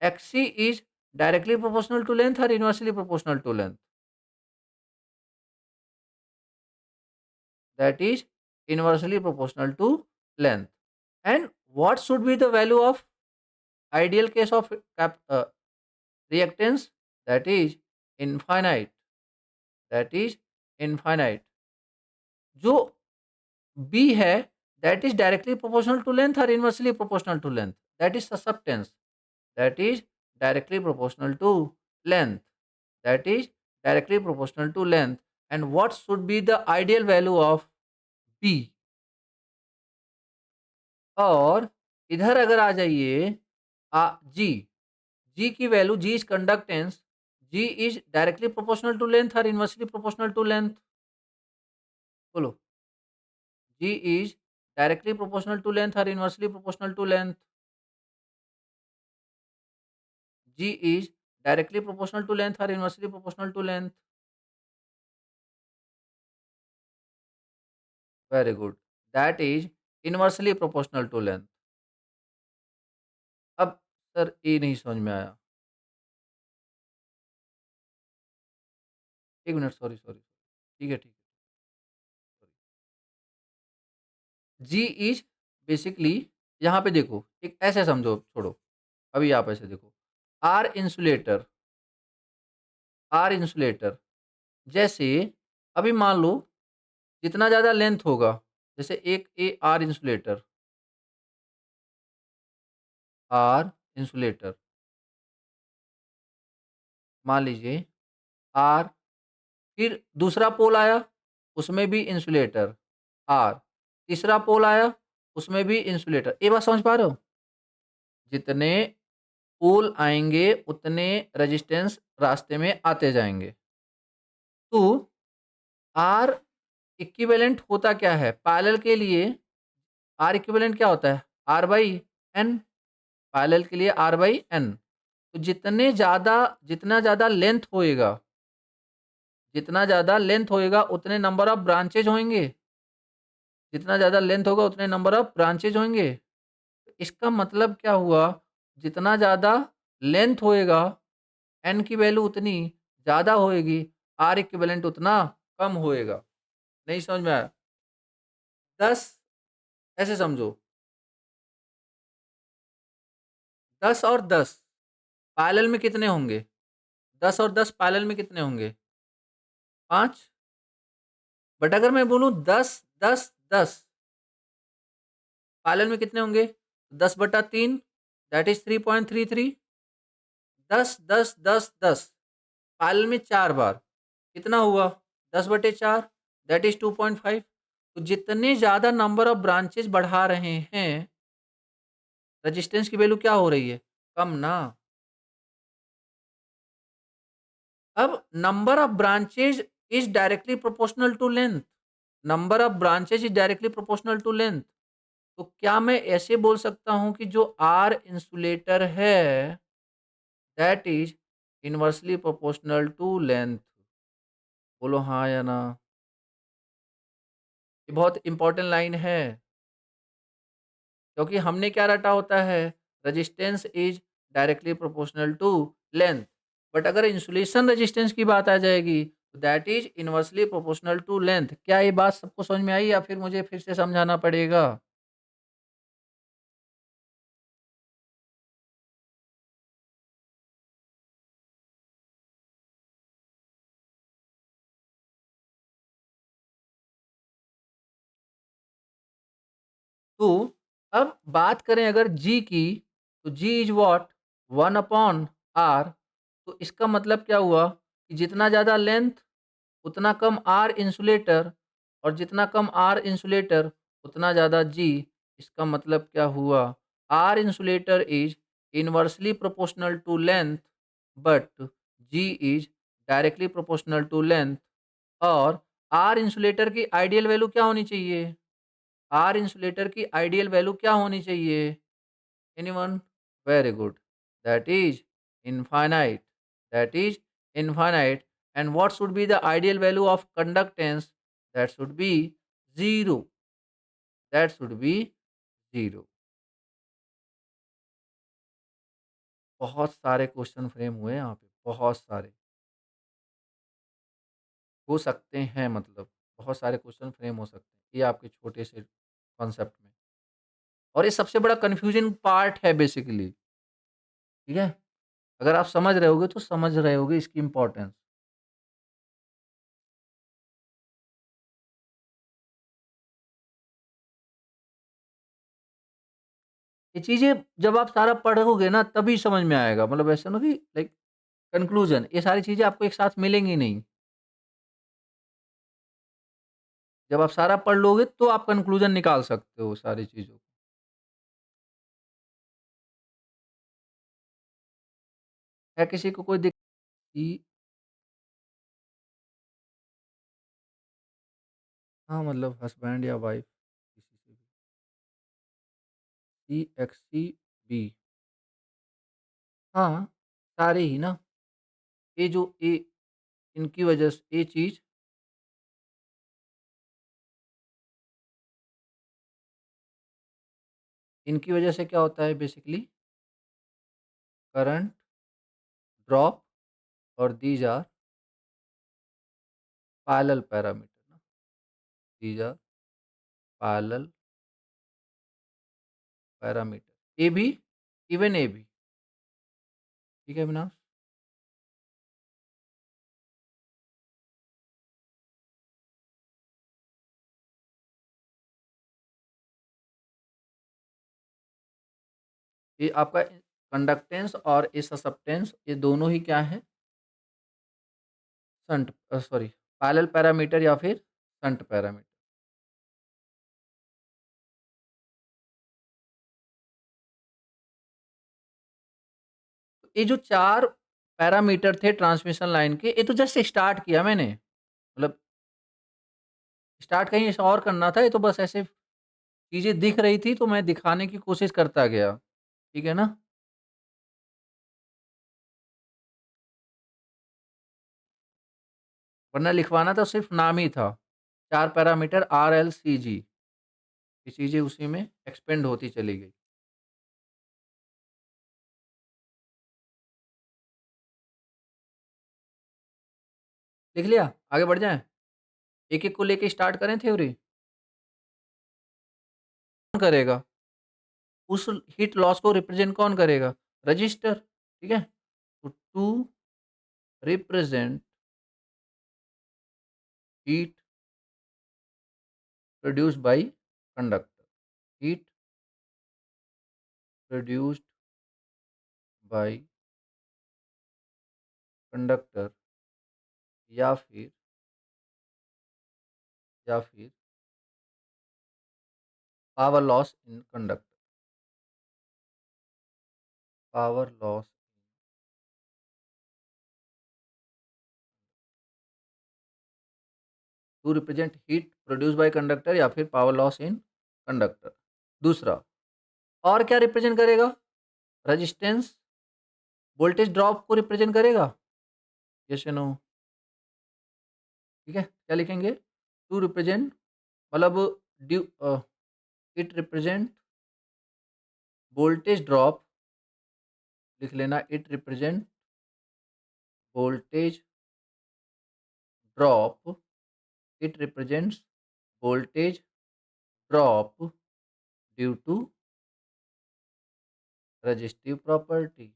Xc is directly proportional to length or inversely proportional to length? That is inversely proportional to length. And what should be the value of ideal case of reactance? That is infinite. That is infinite. जो बी है, that is directly proportional to length और inversely proportional to length, that is susceptance, that is directly proportional to length, that is directly proportional to length. And what should be the ideal value of B. और इधर अगर आ जाइए, जी, जी की value, G is conductance, G is directly proportional to length और इनवर्सली प्रोपोर्शनल टू लेंथ, बोलो। G is directly proportional to length or inversely proportional to length? G is directly proportional to length or inversely proportional to length? Very good. That is inversely proportional to length. अब सर ये नहीं समझ में आया। एक मिनट, सॉरी सॉरी, ठीक है ठीक है। जी इज बेसिकली, यहाँ पे देखो, एक ऐसे समझो, छोड़ो अभी, आप ऐसे देखो, आर इंसुलेटर, आर इंसुलेटर, जैसे अभी मान लो जितना ज़्यादा लेंथ होगा, जैसे एक a R insulator, R insulator, मान लीजिए आर, फिर दूसरा पोल आया, उसमें भी इंसुलेटर आर, तीसरा पोल आया, उसमें भी इंसुलेटर। ये बात समझ पा रहे हो? जितने पोल आएंगे उतने रेजिस्टेंस रास्ते में आते जाएंगे। तो आर इक्विवेलेंट होता क्या है पैरेलल के लिए, आर इक्विवेलेंट क्या होता है, आर बाई एन, पैरेलल के लिए आर बाई एन। तो जितना ज़्यादा लेंथ होएगा, जितना ज़्यादा लेंथ होएगा उतने नंबर ऑफ ब्रांचेज होंगे, जितना ज़्यादा लेंथ होगा उतने नंबर ऑफ ब्रांचेज होंगे। इसका मतलब क्या हुआ, जितना ज़्यादा लेंथ होएगा एन की वैल्यू उतनी ज़्यादा होएगी, आर इक्विवेलेंट उतना कम होएगा। नहीं समझ में आया? 10, ऐसे समझो, 10 और 10 पैरेलल में कितने होंगे, 10 और 10 पैरेलल में कितने होंगे, 5। बट अगर मैं बोलूँ 10 10 10, पार्लल में कितने होंगे? 10/3 दैट इज 3.33। 10 10 10 10 पार्लल में 4 बार कितना हुआ? 10/4 दैट इज 2.5। तो जितने ज्यादा नंबर ऑफ ब्रांचेस बढ़ा रहे हैं, रेजिस्टेंस की वैल्यू क्या हो रही है? कम ना। अब number of branches is directly proportional to length. Number of branches is directly proportional to length. तो क्या मैं ऐसे बोल सकता हूं कि जो आर इंसुलेटर है that is inversely proportional to length? बोलो हाँ या ना। ये बहुत इंपॉर्टेंट लाइन है, क्योंकि हमने क्या रटा होता है? Resistance is directly proportional to length. But अगर इंसुलेशन रेजिस्टेंस की बात आ जाएगी तो that is inversely proportional to length. क्या ये बात सबको समझ में आई या फिर मुझे फिर से समझाना पड़ेगा? तो अब बात करें अगर जी की, तो जी इज वॉट? 1/r। तो इसका मतलब क्या हुआ कि जितना ज़्यादा लेंथ उतना कम आर इंसुलेटर, और जितना कम आर इंसुलेटर उतना ज़्यादा जी। इसका मतलब क्या हुआ? R insulator is inversely proportional to length, but G is directly proportional to length. और आर इंसुलेटर की आइडियल वैल्यू क्या होनी चाहिए? आर इंसुलेटर की आइडियल वैल्यू क्या होनी चाहिए? Anyone? Very good, that is infinite. That is infinite. And what should be the ideal value of conductance? That should be 0. That should be 0. बहुत सारे क्वेश्चन फ्रेम हुए यहाँ पे, बहुत सारे हो सकते हैं, मतलब बहुत सारे क्वेश्चन फ्रेम हो सकते हैं ये आपके छोटे से कॉन्सेप्ट में। और ये सबसे बड़ा कंफ्यूजन पार्ट है बेसिकली। ठीक है, अगर आप समझ रहे होगे तो समझ रहे होगे इसकी इंपॉर्टेंस। ये चीजें जब आप सारा पढ़ोगे ना तभी समझ में आएगा, मतलब ऐसा ना कि लाइक कंक्लूजन, ये सारी चीजें आपको एक साथ मिलेंगी नहीं। जब आप सारा पढ़ लोगे तो आप कंक्लूजन निकाल सकते हो सारी चीज़ों को। है किसी को कोई दिक्कत? हाँ, मतलब हस्बैंड या वाइफ किसी से भी। CXCB, हाँ, सारे ही ना। ये जो ये इनकी वजह से ये चीज़, इनकी वजह से क्या होता है बेसिकली? करंट ड्रॉप, और दीज आर पैरेलल पैरामीटर ना, these are parallel parameter. A B, even A B. ठीक है अविनाश? ये आपका कंडक्टेंस और ये ससेप्टेंस, ये दोनों ही क्या है? शंट, सॉरी, पैरेलल पैरामीटर या फिर शंट पैरामीटर। ये जो 4 पैरामीटर थे ट्रांसमिशन लाइन के, ये तो जस्ट स्टार्ट किया मैंने। मतलब स्टार्ट कहीं ऐसा और करना था, ये तो बस ऐसे चीज़ें दिख रही थी तो मैं दिखाने की कोशिश करता गया। ठीक है ना? वरना लिखवाना तो सिर्फ नाम ही था। 4 पैरामीटर RLCG, ये चीज़ें उसी में एक्सपेंड होती चली गई। लिख लिया? आगे बढ़ जाएँ? एक-एक को लेके स्टार्ट करें थ्योरी? कौन करेगा? उस हीट लॉस को रिप्रेजेंट कौन करेगा? रजिस्टर। ठीक है? तो to represent heat produced by conductor, heat produced by conductor या फिर power loss in conductor, power loss to represent heat produce by conductor या फिर पावर लॉस इन कंडक्टर। दूसरा, और क्या रिप्रेजेंट करेगा? रेजिस्टेंस, वोल्टेज ड्रॉप को रिप्रेजेंट करेगा? यस या नो? ठीक है, क्या लिखेंगे? टू रिप्रेजेंट, मतलब due it represent voltage drop, लिख लेना, it represent voltage drop, it represents voltage drop due to resistive property,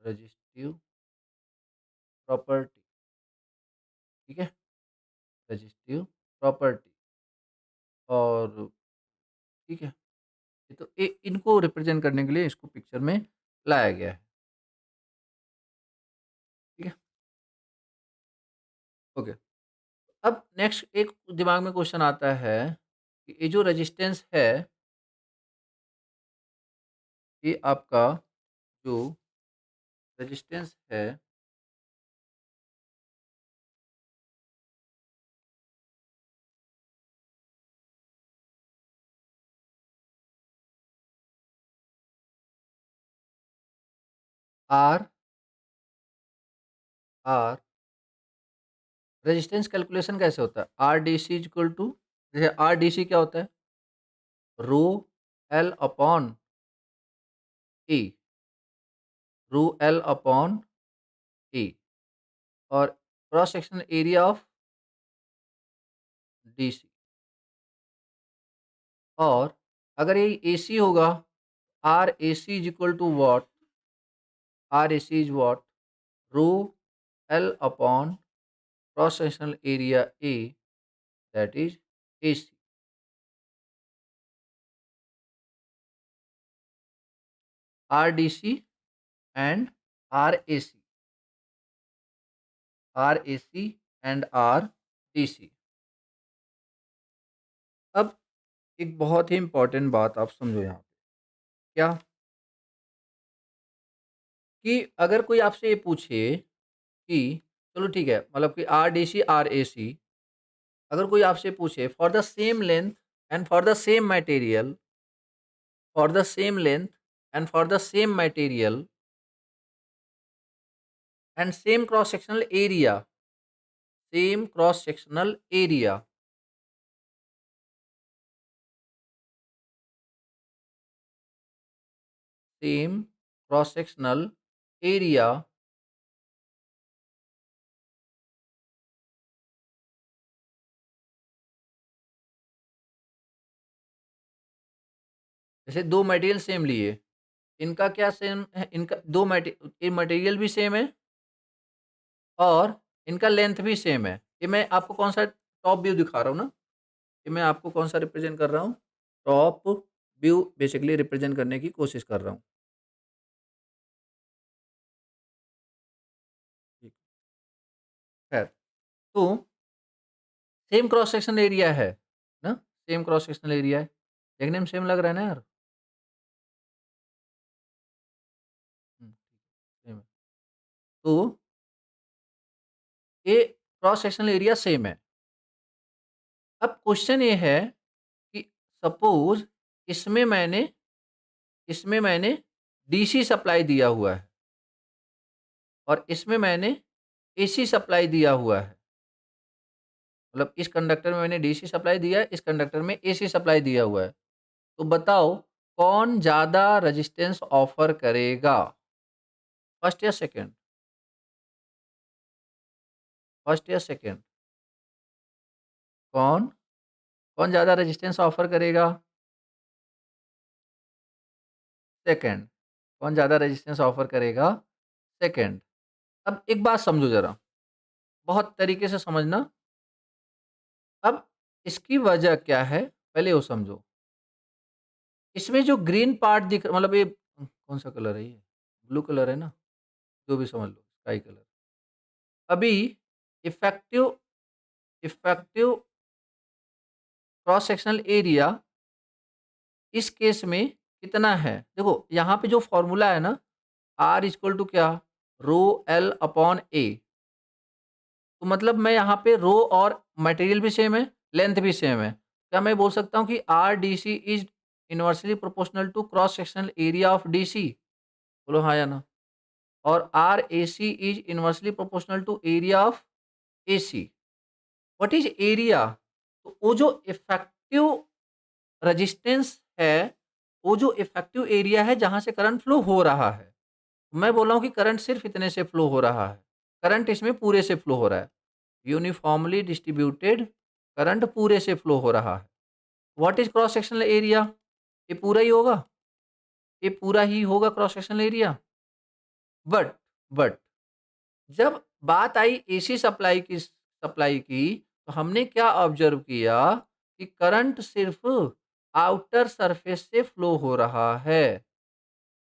resistive property, ठीक है, resistive property। और ठीक है, ये तो इनको रिप्रेजेंट करने के लिए इसको पिक्चर में लाया गया है। ठीक है, ओके। अब नेक्स्ट एक दिमाग में क्वेश्चन आता है कि ये जो रेजिस्टेंस है, ये आपका जो रेजिस्टेंस है, आर रेजिस्टेंस कैलकुलेशन कैसे होता है? R D C equal to, जैसे आर डी सी क्या होता है? Rho L upon E, rho L upon E, और cross sectional area of D C. और अगर ये ए सी होगा, R A C is equal to what? R A C is what? Rho L upon cross sectional area A, that is A C. R D C and R A C, R A C and R D C. अब एक बहुत ही इंपॉर्टेंट बात आप समझो यहाँ पे, क्या? कि अगर कोई आपसे ये पूछे कि चलो ठीक है, मतलब कि R D C R A सी, अगर कोई आपसे पूछे for the same length and for the same material, for the same length and for the same material and same cross sectional area, same cross sectional area, same cross sectional area, जैसे दो मटेरियल सेम लिए, इनका क्या सेम है? इनका दो मटेरियल भी सेम है और इनका लेंथ भी सेम है। ये मैं आपको कौन सा टॉप व्यू दिखा रहा हूँ ना, ये मैं आपको कौन सा रिप्रेजेंट कर रहा हूँ? टॉप व्यू बेसिकली रिप्रेजेंट करने की कोशिश कर रहा हूँ। ठीक, खैर, तो सेम क्रॉस सेक्शनल एरिया है ना, सेम क्रॉस सेक्शनल एरिया है, देखने में सेम लग रहा है ना यार? सेम है। तो ये क्रॉस सेक्शनल एरिया सेम है। अब क्वेश्चन ये है कि सपोज इसमें मैंने इसमें मैंने डीसी सप्लाई दिया हुआ है और इसमें मैंने एसी सप्लाई दिया हुआ है, मतलब इस कंडक्टर में मैंने डीसी सप्लाई दिया है, इस कंडक्टर में एसी सप्लाई दिया हुआ है। तो बताओ कौन ज़्यादा रेजिस्टेंस ऑफर करेगा? फर्स्ट या सेकंड? फर्स्ट या सेकंड? कौन कौन ज़्यादा रेजिस्टेंस ऑफर करेगा? सेकंड। कौन ज़्यादा रेजिस्टेंस ऑफर करेगा? सेकंड। अब एक बात समझो ज़रा, बहुत तरीके से समझना। अब इसकी वजह क्या है, पहले वो समझो। इसमें जो ग्रीन पार्ट दिख मतलब ये कौन सा कलर है ये? ब्लू कलर है ना? जो भी समझ लो, स्काई कलर। अभी effective effective cross sectional area इस केस में कितना है? देखो यहाँ पे जो फॉर्मूला है ना, R इक्वल टू क्या? रो L अपॉन A। तो मतलब मैं यहाँ पे रो और मटेरियल भी सेम है, लेंथ भी सेम है। क्या मैं बोल सकता हूँ कि R D C is inversely proportional to cross sectional area of D C? बोलो हाँ या ना। और R A C is inversely proportional to area of A C. What is area? तो वो जो इफेक्टिव रेजिस्टेंस है, वो जो इफेक्टिव एरिया है जहाँ से करंट फ्लो हो रहा है। मैं बोल रहा हूँ कि करंट सिर्फ इतने से फ्लो हो रहा है, करंट इसमें पूरे से फ्लो हो रहा है। यूनिफॉर्मली डिस्ट्रीब्यूटेड करंट पूरे से फ्लो हो रहा है। What is cross sectional area? ये पूरा ही होगा, ये पूरा ही होगा cross sectional area. But but जब बात आई एसी सप्लाई की तो हमने क्या ऑब्जर्व किया कि करंट सिर्फ आउटर सरफेस से फ्लो हो रहा है।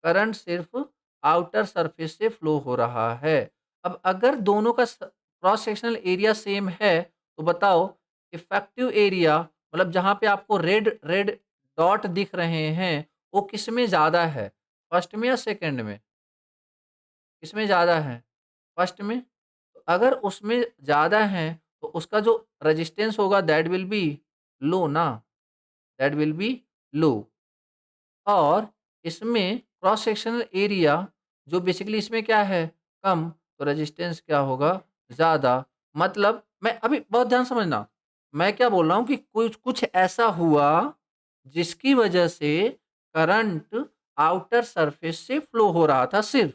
करंट सिर्फ आउटर सरफेस से फ्लो हो रहा है। अब अगर दोनों का क्रॉस सेक्शनल एरिया सेम है तो बताओ इफेक्टिव एरिया मतलब जहां पे आपको रेड रेड डॉट दिख रहे हैं वो किस में ज़्यादा है? फर्स्ट में या सेकंड में? किसमें ज़्यादा है? फर्स्ट में। तो अगर उसमें ज़्यादा है तो उसका जो रेजिस्टेंस होगा दैट विल बी लो ना, दैट विल बी लो। और इसमें क्रॉस सेक्शनल एरिया जो बेसिकली इसमें क्या है कम, तो रेजिस्टेंस क्या होगा ज़्यादा। मतलब मैं अभी बहुत ध्यान समझना, मैं क्या बोल रहा हूँ कि कुछ कुछ ऐसा हुआ जिसकी वजह से करंट आउटर सरफेस से फ्लो हो रहा था, सिर्फ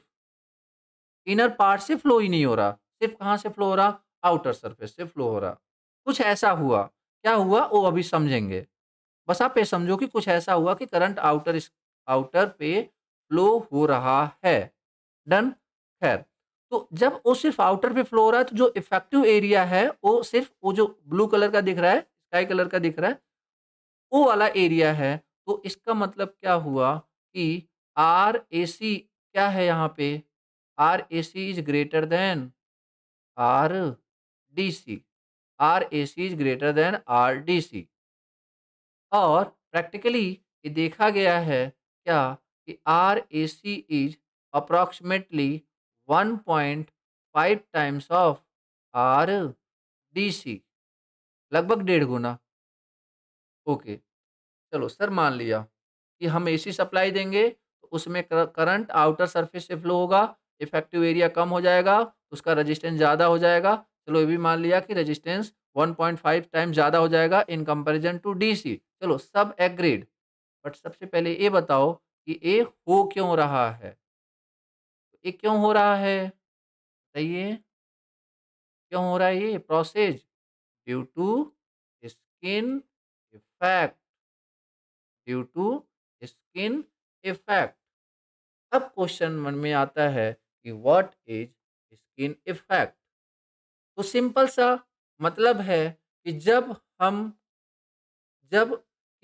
इनर पार्ट से फ्लो ही नहीं हो रहा। सिर्फ कहाँ से फ्लो हो रहा? आउटर सरफेस से फ्लो हो रहा। कुछ ऐसा हुआ, क्या हुआ वो अभी समझेंगे। बस आप ये समझो कि कुछ ऐसा हुआ कि करंट आउटर पे फ्लो हो रहा है। डन? खैर, तो जब वो सिर्फ आउटर पे फ्लो हो रहा है तो जो इफेक्टिव एरिया है वो सिर्फ वो जो ब्लू कलर का दिख रहा है, स्काई कलर का दिख रहा है, वो वाला एरिया है। तो इसका मतलब क्या हुआ कि आर ए सी क्या है यहाँ पे? R A C is greater than R D C. R A C is greater than R D C. और प्रैक्टिकली ये देखा गया है क्या कि R A C is approximately 1.5 times of R D C, लगभग 1.5 गुना। ओके, चलो सर मान लिया कि हम एसी सप्लाई देंगे तो उसमें करंट आउटर सरफेस से फ्लो होगा, इफेक्टिव एरिया कम हो जाएगा, उसका रेजिस्टेंस ज़्यादा हो जाएगा। चलो ये भी मान लिया कि रेजिस्टेंस 1.5 टाइम ज़्यादा हो जाएगा इन कंपैरिजन टू डीसी। चलो सब एग्रीड। बट सबसे पहले ये बताओ कि ये हो क्यों रहा है? ये क्यों हो रहा है? बताइए, क्यों हो रहा है ये process? Due to skin effect, due to skin effect. अब क्वेश्चन मन में आता है कि व्हाट इज स्किन इफेक्ट? तो सिंपल सा मतलब है कि जब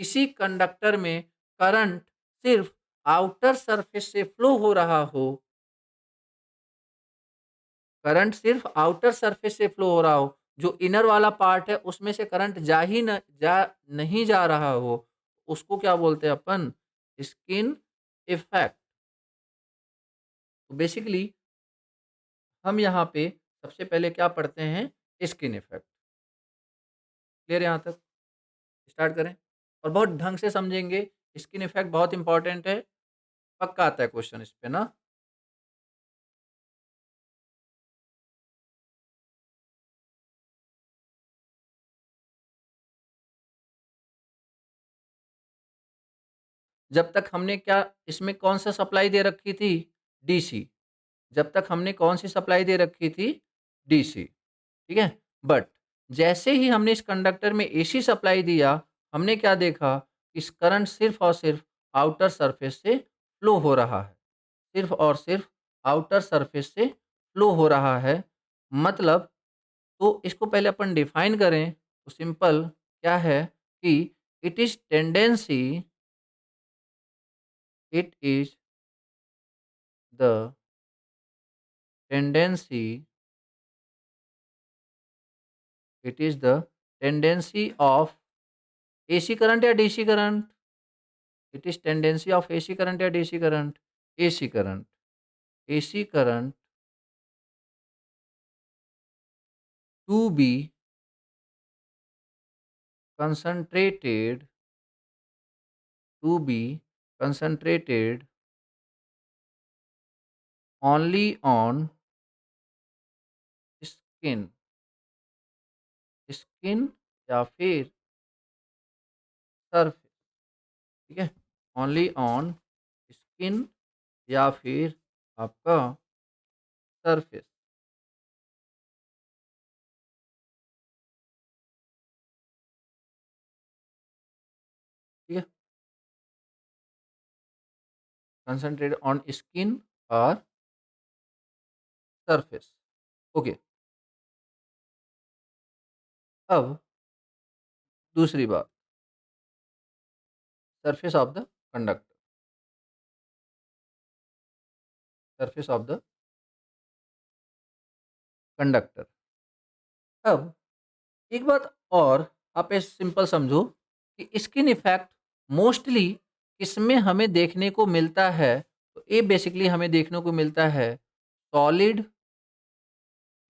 किसी कंडक्टर में करंट सिर्फ आउटर सरफेस से फ्लो हो रहा हो, करंट सिर्फ आउटर सरफेस से फ्लो हो रहा हो, जो इनर वाला पार्ट है उसमें से करंट नहीं जा रहा हो, उसको क्या बोलते हैं अपन? Skin effect. तो बेसिकली हम यहाँ पे सबसे पहले क्या पढ़ते हैं? Skin effect. क्लियर यहाँ तक? स्टार्ट करें और बहुत ढंग से समझेंगे। स्किन इफेक्ट बहुत इंपॉर्टेंट है, पक्का आता है क्वेश्चन इस पे ना। जब तक हमने क्या इसमें कौन सा सप्लाई दे रखी थी? डीसी। जब तक हमने कौन सी सप्लाई दे रखी थी? डीसी। ठीक है। बट जैसे ही हमने इस कंडक्टर में एसी सप्लाई दिया, हमने क्या देखा? इस करंट सिर्फ और सिर्फ आउटर सरफेस से फ्लो हो रहा है, सिर्फ और सिर्फ आउटर सरफेस से फ्लो हो रहा है। मतलब तो इसको पहले अपन डिफाइन करें तो सिंपल क्या है कि it is tendency it is the tendency it is the tendency of AC current या DC current. It is tendency of AC current या DC current. AC current. AC current to be concentrated to be concentrated only on skin. Skin या फिर सरफेस, ठीक है, ओनली ऑन स्किन या फिर आपका सरफेस। ठीक है, कंसंट्रेट ऑन स्किन और सरफेस। ओके, अब दूसरी बात, surface of the conductor. Surface of the conductor. अब एक बात और आप ऐसे सिंपल समझो कि स्किन इफेक्ट मोस्टली इसमें हमें देखने को मिलता है। तो ये बेसिकली हमें देखने को मिलता है सॉलिड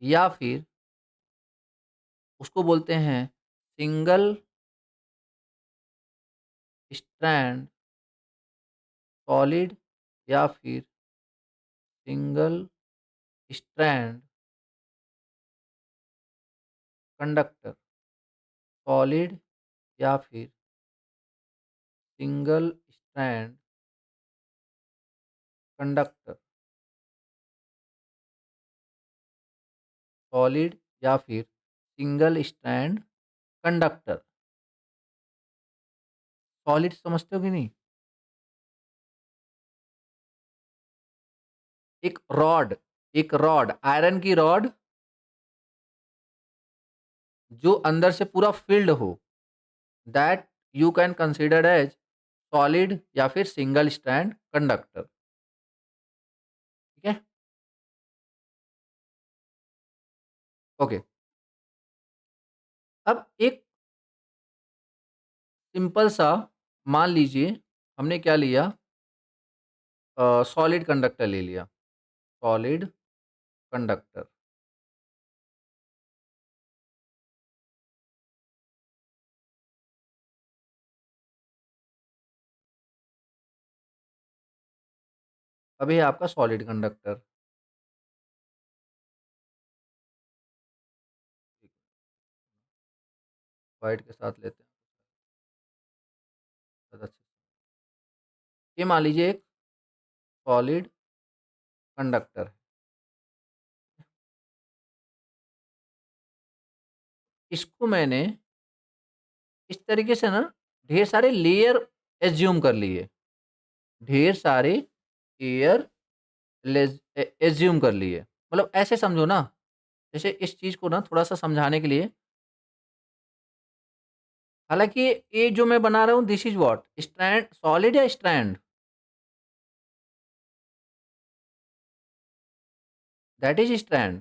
या फिर उसको बोलते हैं सिंगल स्ट्रैंड, सॉलिड या फिर सिंगल स्ट्रैंड कंडक्टर। सॉलिड या फिर सिंगल स्ट्रैंड कंडक्टर। सॉलिड या फिर सिंगल स्ट्रैंड कंडक्टर। सॉलिड समझते हो कि नहीं? एक रॉड आयरन की रॉड जो अंदर से पूरा फिल्ड हो, that you can consider as solid या फिर सिंगल स्ट्रैंड कंडक्टर। ठीक है, ओके। अब एक सिंपल सा मान लीजिए हमने क्या लिया, सॉलिड कंडक्टर ले लिया, सॉलिड कंडक्टर। अब ये आपका सॉलिड कंडक्टर। वाइट के साथ लेते हैं ज़्यादा अच्छे से। ये मान लीजिए एक सॉलिड कंडक्टर है। इसको मैंने इस तरीके से ना ढेर सारे लेयर एज्यूम कर लिए, ढेर सारे लेयर एज्यूम कर लिए। मतलब ऐसे समझो ना, जैसे इस चीज़ को ना थोड़ा-सा समझाने के लिए, हालाँकि ये जो मैं बना रहा हूँ this is what? Strand, solid या strand? That is strand.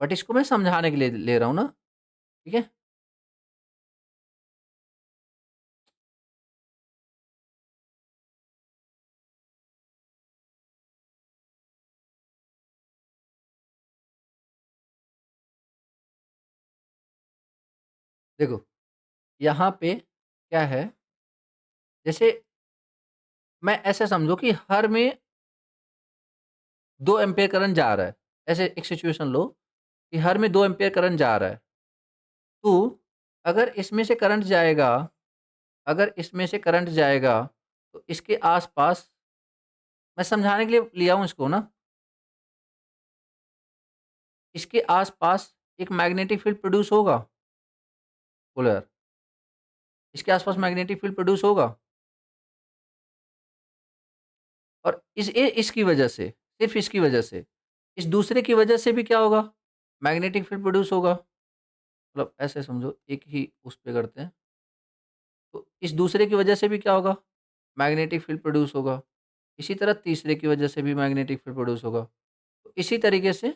But इसको मैं समझाने के लिए ले रहा हूँ ना, ठीक है? देखो, यहाँ पे क्या है, जैसे मैं ऐसे समझो कि हर में 2 एम्पीयर करंट जा रहा है। ऐसे एक सिचुएशन लो कि हर में 2 एम्पीयर करंट जा रहा है। तो अगर इसमें से करंट जाएगा अगर इसमें से करंट जाएगा, तो इसके आस-पास, मैं समझाने के लिए लिया हूँ इसको ना, इसके आस-पास एक मैग्नेटिक फील्ड प्रोड्यूस होगा, पोलर। इसके आस-पास मैग्नेटिक फील्ड प्रोड्यूस होगा और इसकी वजह से, सिर्फ़ इसकी वजह से, इस दूसरे की वजह से भी क्या होगा? मैग्नेटिक फील्ड प्रोड्यूस होगा। मतलब ऐसे समझो, एक ही उस पे करते हैं। तो इस दूसरे की वजह से भी क्या होगा? मैग्नेटिक फील्ड प्रोड्यूस होगा। इसी तरह तीसरे की वजह से भी मैग्नेटिक फील्ड प्रोड्यूस होगा। तो इसी तरीके से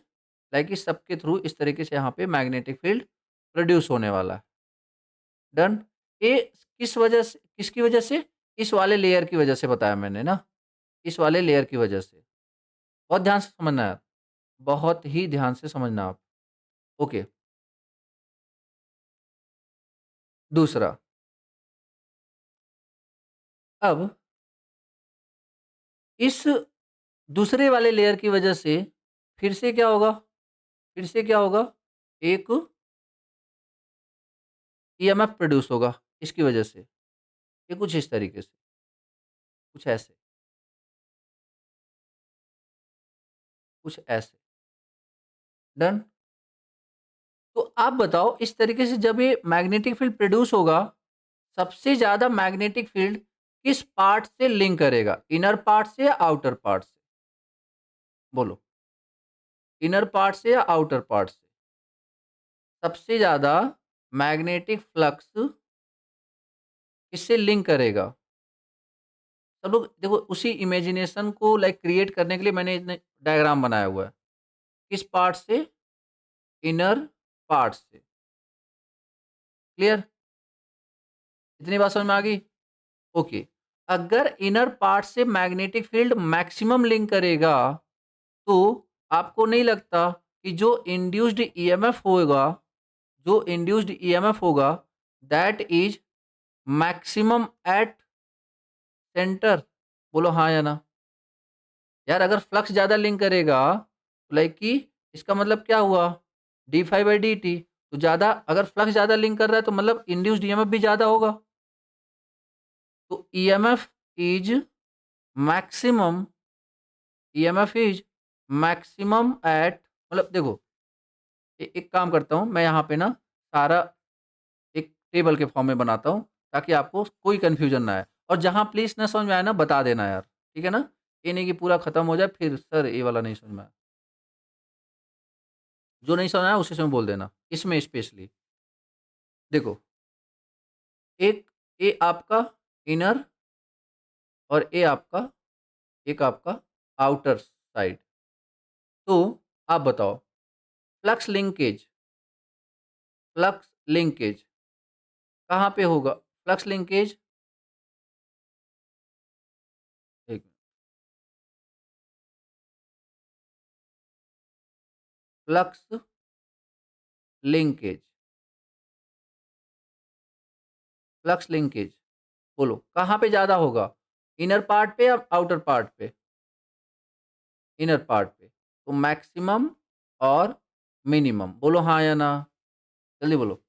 लाइक इस सबके थ्रू इस तरीके से यहाँ पे मैग्नेटिक फील्ड प्रोड्यूस होने वाला है। डन। ये किस वजह से, किसकी वजह से? इस वाले लेयर की वजह से बताया मैंने ना, इस वाले लेयर की वजह से। बहुत ध्यान से समझना है, बहुत ही ध्यान से समझना आप। ओके। दूसरा, अब इस दूसरे वाले लेयर की वजह से फिर से क्या होगा? फिर से क्या होगा? एक ईएमएफ प्रोड्यूस होगा इसकी वजह से। ये कुछ इस तरीके से, कुछ ऐसे, कुछ ऐसे। डन। तो आप बताओ इस तरीके से जब ये मैग्नेटिक फील्ड प्रोड्यूस होगा, सबसे ज़्यादा मैग्नेटिक फील्ड किस पार्ट से लिंक करेगा? इनर पार्ट से या आउटर पार्ट से? बोलो। इनर पार्ट से या आउटर पार्ट से? सबसे ज़्यादा मैग्नेटिक फ्लक्स किससे लिंक करेगा? सब लोग देखो, उसी इमेजिनेशन को लाइक क्रिएट करने के लिए मैंने इतने डायग्राम बनाया हुआ है। किस पार्ट से? इनर पार्ट से। क्लियर? इतनी बात समझ में आ गई? ओके। अगर इनर पार्ट से मैग्नेटिक फील्ड मैक्सिमम लिंक करेगा, तो आपको नहीं लगता कि जो इंड्यूस्ड ईएमएफ होगा, जो इंड्यूस्ड ईएमएफ होगा, that is maximum at centre? बोलो हाँ या ना। यार अगर फ्लक्स ज़्यादा लिंक करेगा, लाइक कि इसका मतलब क्या हुआ? D five by D T. तो ज़्यादा, अगर फ्लक्स ज़्यादा लिंक कर रहा है तो मतलब इंड्यूस्ड ईएमएफ भी ज़्यादा होगा। तो EMF is maximum, EMF is maximum at, मतलब देखो, एक काम करता हूँ मैं यहाँ पे ना, सारा एक टेबल के फॉर्म में बनाता हूँ ताकि आपको कोई कन्फ्यूजन ना आए। और जहाँ प्लीज़ ना समझ में आए ना, बता देना यार, ठीक है ना? ये नहीं कि पूरा खत्म हो जाए फिर सर ये वाला नहीं समझ में आया। जो नहीं समझ आया उसी समय बोल देना, इसमें स्पेशली। देखो, एक ए आपका इनर और ए आपका, एक आपका आउटर साइड। तो आप बताओ, फ्लक्स लिंकेज, फ्लक्स लिंकेज कहाँ पे होगा? फ्लक्स लिंकेज, एक फ्लक्स लिंकेज, फ्लक्स लिंकेज बोलो कहाँ पे ज़्यादा होगा? इनर पार्ट पे या आउटर पार्ट पे? इनर पार्ट पे। तो मैक्सिमम और मिनिमम, बोलो हाँ या ना, जल्दी बोलो।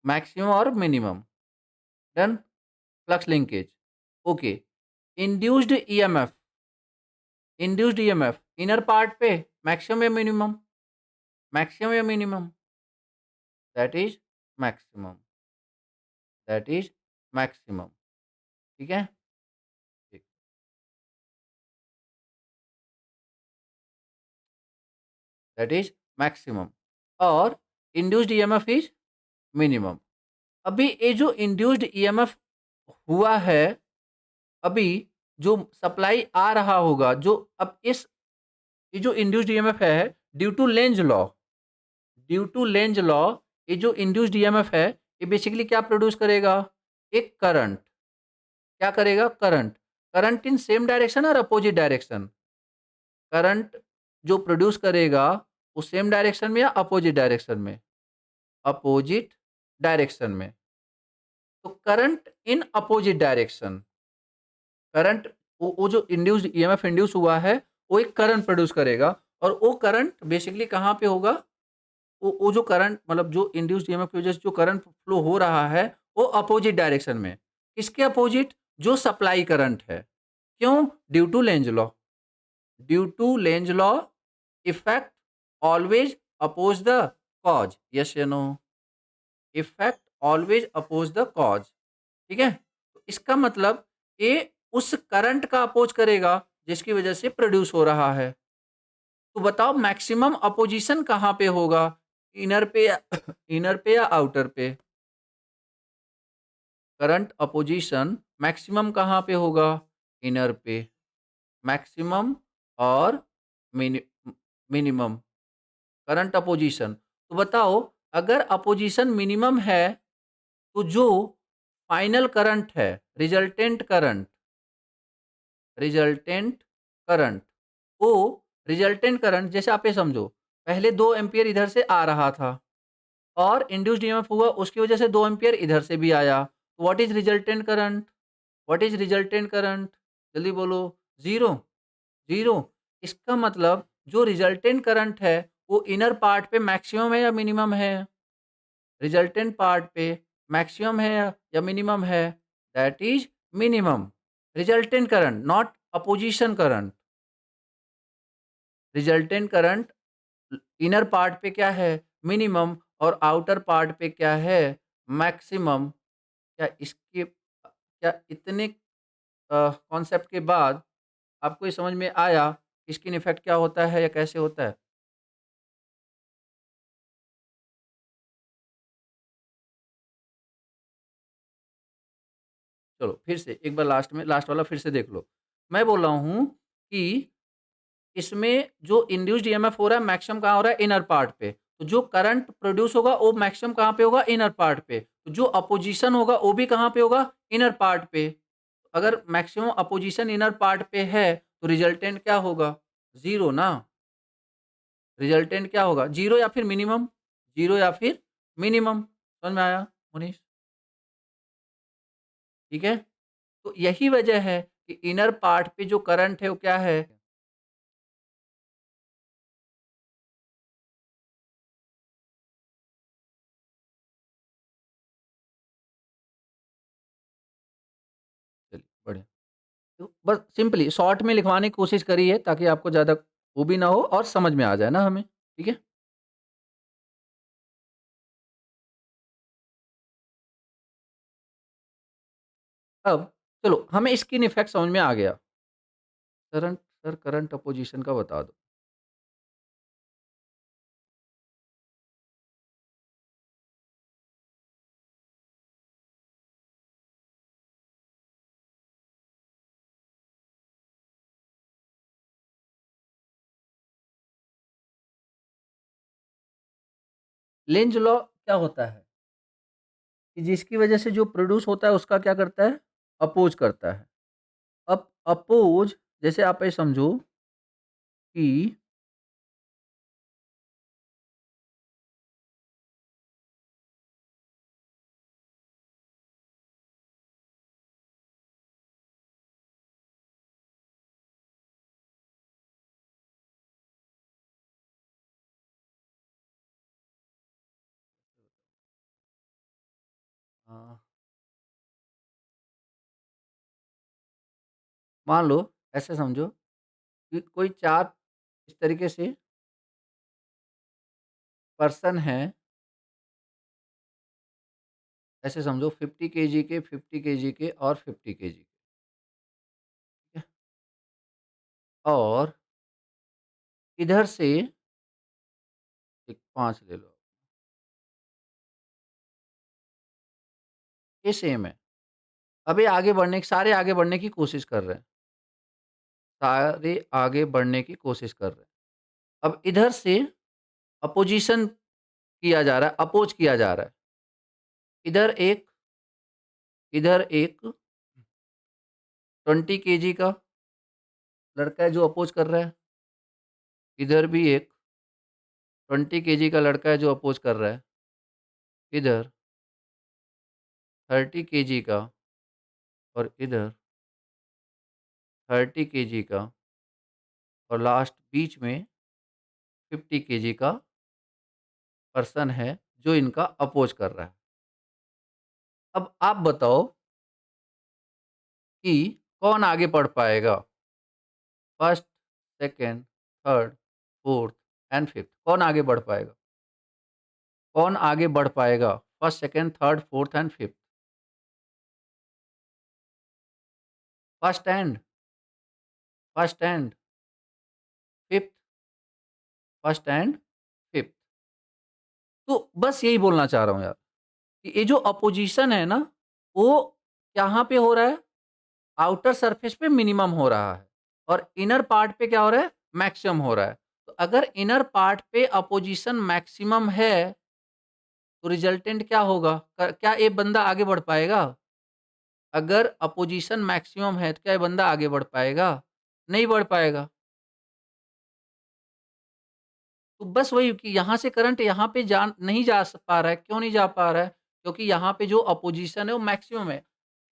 मैक्सिमम और minimum. Done. Flux linkage. Okay. Induced EMF, induced EMF inner part पे मैक्सिमम या मिनिमम? मैक्सिमम या minimum? That is maximum, that is maximum. ठीक है? ठीक। That is maximum. और इंड्यूस्ड ईएमएफ इज मिनिमम। अभी ये जो इंड्यूस्ड ईएमएफ हुआ है, अभी जो सप्लाई आ रहा होगा, जो अब इस, ये जो इंड्यूस्ड ईएमएफ है, due to Lenz law, due to Lenz law, ये जो इंड्यूस्ड ईएमएफ है, ये बेसिकली क्या प्रोड्यूस करेगा? एक करंट। क्या करेगा? Current. Current in same direction और अपोजिट डायरेक्शन? करंट जो प्रोड्यूस करेगा वो सेम डायरेक्शन में या अपोजिट डायरेक्शन में? अपोजिट डायरेक्शन में। तो current in opposite direction, current, वो जो इंड्यूस्ड ईएमएफ इंड्यूस हुआ है, वो एक करंट प्रोड्यूस करेगा। और वो करंट बेसिकली कहाँ पे होगा? वो जो करंट, मतलब जो इंड्यूस्ड ईएमएफ की वजह से जो करंट फ्लो हो रहा है, वो अपोजिट डायरेक्शन में। किसके अपोजिट? जो सप्लाई करंट है। क्यों? Due to Lenz law. Due to Lenz law, effect always oppose the cause. Yes या no? Effect always oppose the cause. ठीक है? तो इसका मतलब ये उस करंट का अपोज करेगा जिसकी वजह से प्रोड्यूस हो रहा है। तो बताओ मैक्सिमम अपोजिशन कहाँ पे होगा? इनर पे या इनर पे या आउटर पे? करंट अपोजिशन मैक्सिमम कहाँ पे होगा? इनर पे। मैक्सिमम और मिनिमम करंट अपोजिशन। तो बताओ, अगर अपोजिशन मिनिमम है तो जो फाइनल करंट है, रिजल्टेंट करंट, वो रिजल्टेंट करंट, जैसे आप ये समझो, पहले 2 एम्पीयर इधर से आ रहा था और इंड्यूस्ड ईएमएफ हुआ, उसकी वजह से 2 एम्पीयर इधर से भी आया। तो what is resultant current? What is resultant current? जल्दी बोलो। जीरो। जीरो। इसका मतलब जो रिजल्टेंट करंट है वो इनर पार्ट पे मैक्सिमम है या मिनिमम है? रिजल्टेंट पार्ट पे मैक्सिमम है या मिनिमम है? That is minimum. Resultant current, not opposition current. Resultant current inner part पे क्या है? मिनिमम। और आउटर पार्ट पे क्या है? मैक्सिमम। क्या इतने कॉन्सेप्ट के बाद आपको ये समझ में आया स्किन इफेक्ट क्या होता है या कैसे होता है? चलो फिर से एक बार लास्ट वाला फिर से देख लो। मैं बोल रहा हूँ कि इसमें जो इंड्यूस्ड ईएमएफ हो रहा है मैक्सिमम कहाँ हो रहा है? इनर पार्ट पे। तो जो करंट प्रोड्यूस होगा वो मैक्सिमम कहाँ पे होगा? इनर पार्ट पे। तो जो अपोजिशन होगा वो भी कहाँ पे होगा? इनर पार्ट पे। अगर मैक्सिमम अपोजिशन इनर पार्ट पे है तो रिजल्टेंट क्या होगा? जीरो ना। रिजल्टेंट क्या होगा? जीरो या फिर मिनिमम। जीरो या फिर मिनिमम। समझ में आया मनीष? ठीक है। तो यही वजह है कि इनर पार्ट पे जो करंट है वो क्या है? चलिए बढ़िया। तो बस सिंपली शॉर्ट में लिखवाने की कोशिश करी है ताकि आपको ज़्यादा वो भी ना हो और समझ में आ जाए ना हमें। ठीक है। अब चलो हमें स्किन इफेक्ट समझ में आ गया। करंट, सर करंट अपोजिशन का बता दो। लेंज लॉ क्या होता है? कि जिसकी वजह से जो प्रोड्यूस होता है उसका क्या करता है? अपोज करता है। अब अपोज, जैसे आप ये समझो कि अ, मान लो, ऐसे समझो कि कोई 4 इस तरीके से पर्सन है। ऐसे समझो 50 केजी के, 50 केजी के और 50 केजी के। ठीक है? और इधर से एक 5 ले लो। ये सेम है। अभी आगे बढ़ने सारे आगे बढ़ने की कोशिश कर रहे हैं। सारे आगे बढ़ने की कोशिश कर रहे हैं। अब इधर से अपोजिशन किया जा रहा है, अपोज किया जा रहा है। इधर एक इधर एक 20 केजी का लड़का है जो अपोज कर रहा है। इधर भी एक 20 केजी का लड़का है जो अपोज कर रहा है। इधर 30 केजी का और इधर 30 केजी का और लास्ट बीच में 50 केजी का पर्सन है जो इनका अपोज कर रहा है। अब आप बताओ कि कौन आगे बढ़ पाएगा? First, second, third, fourth and fifth, कौन आगे बढ़ पाएगा? कौन आगे बढ़ पाएगा? First, second, third, fourth and fifth. First and first and fifth. First and fifth. तो बस यही बोलना चाह रहा हूँ यार कि ये जो अपोजिशन है ना, वो यहाँ पे हो रहा है, आउटर सरफेस पे मिनिमम हो रहा है। और इनर पार्ट पे क्या हो रहा है? मैक्सिमम हो रहा है। तो अगर इनर पार्ट पे अपोज़िशन मैक्सिमम है, तो रिजल्टेंट क्या होगा? क्या ये बंदा आगे बढ़ पाएगा? अगर अपोज़िशन मैक्सिमम है, तो क्या ये बंदा आगे बढ़ पाएगा? नहीं बढ़ पाएगा। तो बस वही कि यहाँ से करंट यहाँ पे जा नहीं जा पा रहा है, क्यों नहीं जा पा रहा है? क्योंकि यहाँ पे जो अपोज़िशन है वो मैक्सिमम है।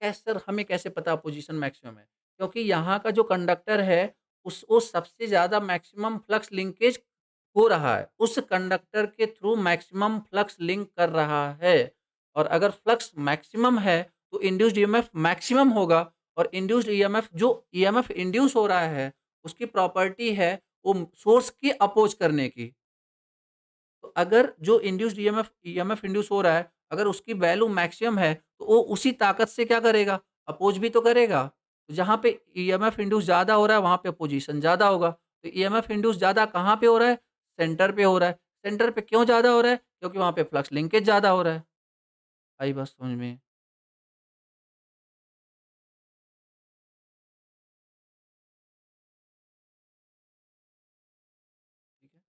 सर हमें कैसे पता अपोज़िशन मैक्सिमम है? क्योंकि यहाँ का जो कंडक्टर है वो सबसे ज़्यादा मैक्सिमम फ्लक्स लिंकेज हो रहा है। उस कंडक्टर के थ्रू मैक्सिमम फ्लक्स लिंक कर रहा है और अगर फ्लक्स मैक्सिमम है तो इंड्यूस्ड ईएमएफ मैक्सिमम होगा और इंड्यूस्ड ईएमएफ जो ईएमएफ इंड्यूस हो रहा है, उसकी प्रॉपर्टी है वो सोर्स की अपोज़ करने की। तो अगर जो इंड्यूस्ड ईएमएफ ईएमएफ इंड्यूस हो रहा है, अगर उसकी वैल्यू मैक्सिमम है, तो वो उसी ताकत से क्या करेगा? अपोज़ भी तो करेगा। तो जहाँ पे ईएमएफ इंड्यूस ज़्यादा हो रहा है, वहाँ पे अपोज़िशन ज़्यादा होगा। तो ईएमएफ इंड्यूस ज़्यादा कहाँ पे हो रहा है? सेंटर पे हो रहा है। सेंटर पे क्यों ज़्यादा हो रहा है? क्योंकि वहाँ पे फ्लक्स लिंकेज ज़्यादा हो रहा है। आई बात समझ में? ठीक है।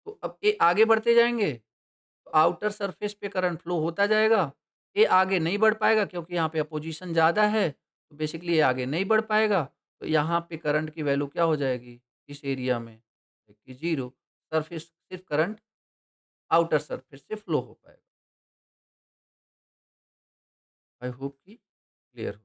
तो अब ये आगे बढ़ते जाएँगे, तो आउटर सरफेस पे करंट फ्लो होता जाएगा। ये आगे नहीं बढ़ पाएगा क्योंकि यहाँ पे अपोज़िशन ज़्यादा है, तो बेसिकली ये आगे नहीं बढ़ पाएगा। तो यहाँ पे करंट की वैल्यू क्या हो जाएगी इस एरिया में? कि 0 सरफेस सिर्फ़ करंट आउटर सरफेस से फ्लो हो पाएगा। आई होप कि क्लियर हो।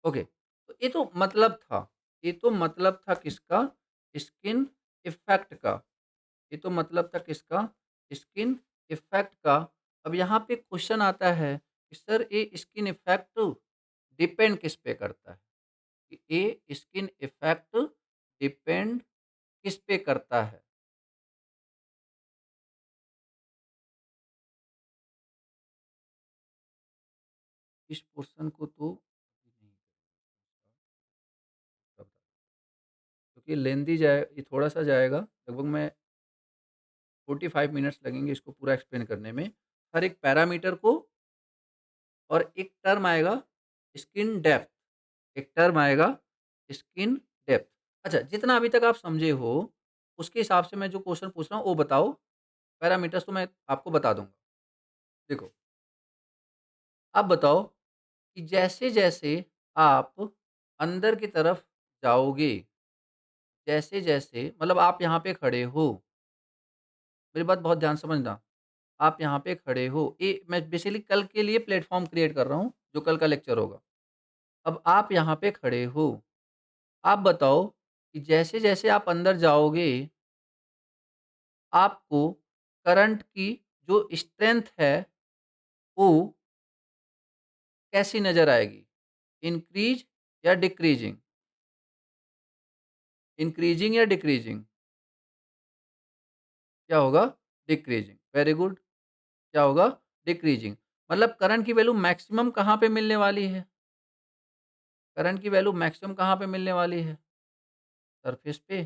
ओके, तो ये तो मतलब था। ये तो मतलब था किसका? स्किन इफ़ेक्ट का। ये तो मतलब था किसका? स्किन इफ़ेक्ट का। अब यहाँ पे क्वेश्चन आता है कि सर ये स्किन इफ़ेक्ट डिपेंड किस पे करता है? कि ये स्किन इफ़ेक्ट डिपेंड किस पे करता है? इस पोर्शन को तो क्योंकि लेंथी ये थोड़ा-सा जाएगा, लगभग मैं 45 मिनट्स लगेंगे इसको पूरा एक्सप्लेन करने में। हर एक पैरामीटर को और एक टर्म आएगा स्किन डेप्थ, एक टर्म आएगा स्किन डेप्थ। अच्छा, जितना अभी तक आप समझे हो, उसके हिसाब से मैं जो क्वेश्चन पूछ रहा हूँ वो बताओ। पैरामीटर्स तो मैं आपको बता दूँगा। देखो, आप बताओ कि जैसे-जैसे आप अंदर की तरफ जाओगे, जैसे-जैसे मतलब आप यहाँ पे खड़े हो, मेरी बात बहुत ध्यान से समझना। आप यहाँ पे खड़े हो, ये मैं बेसिकली कल के लिए प्लेटफ़ॉर्म क्रिएट कर रहा हूँ, जो कल का लेक्चर होगा। अब आप यहाँ पे खड़े हो, आप बताओ कि जैसे-जैसे आप अंदर जाओगे, आपको करंट की जो स्ट्रेंथ है, वो कैसी नज़र आएगी? इंक्रीज़ या डिक्रीज़िंग? इंक्रीज़िंग या डिक्रीज़िंग? क्या होगा? डिक्रीज़िंग। Very good. क्या होगा? डिक्रीज़िंग। मतलब करंट की वैल्यू मैक्सिमम कहाँ पे मिलने वाली है? करंट की वैल्यू मैक्सिमम कहाँ पे मिलने वाली है? सरफेस पे।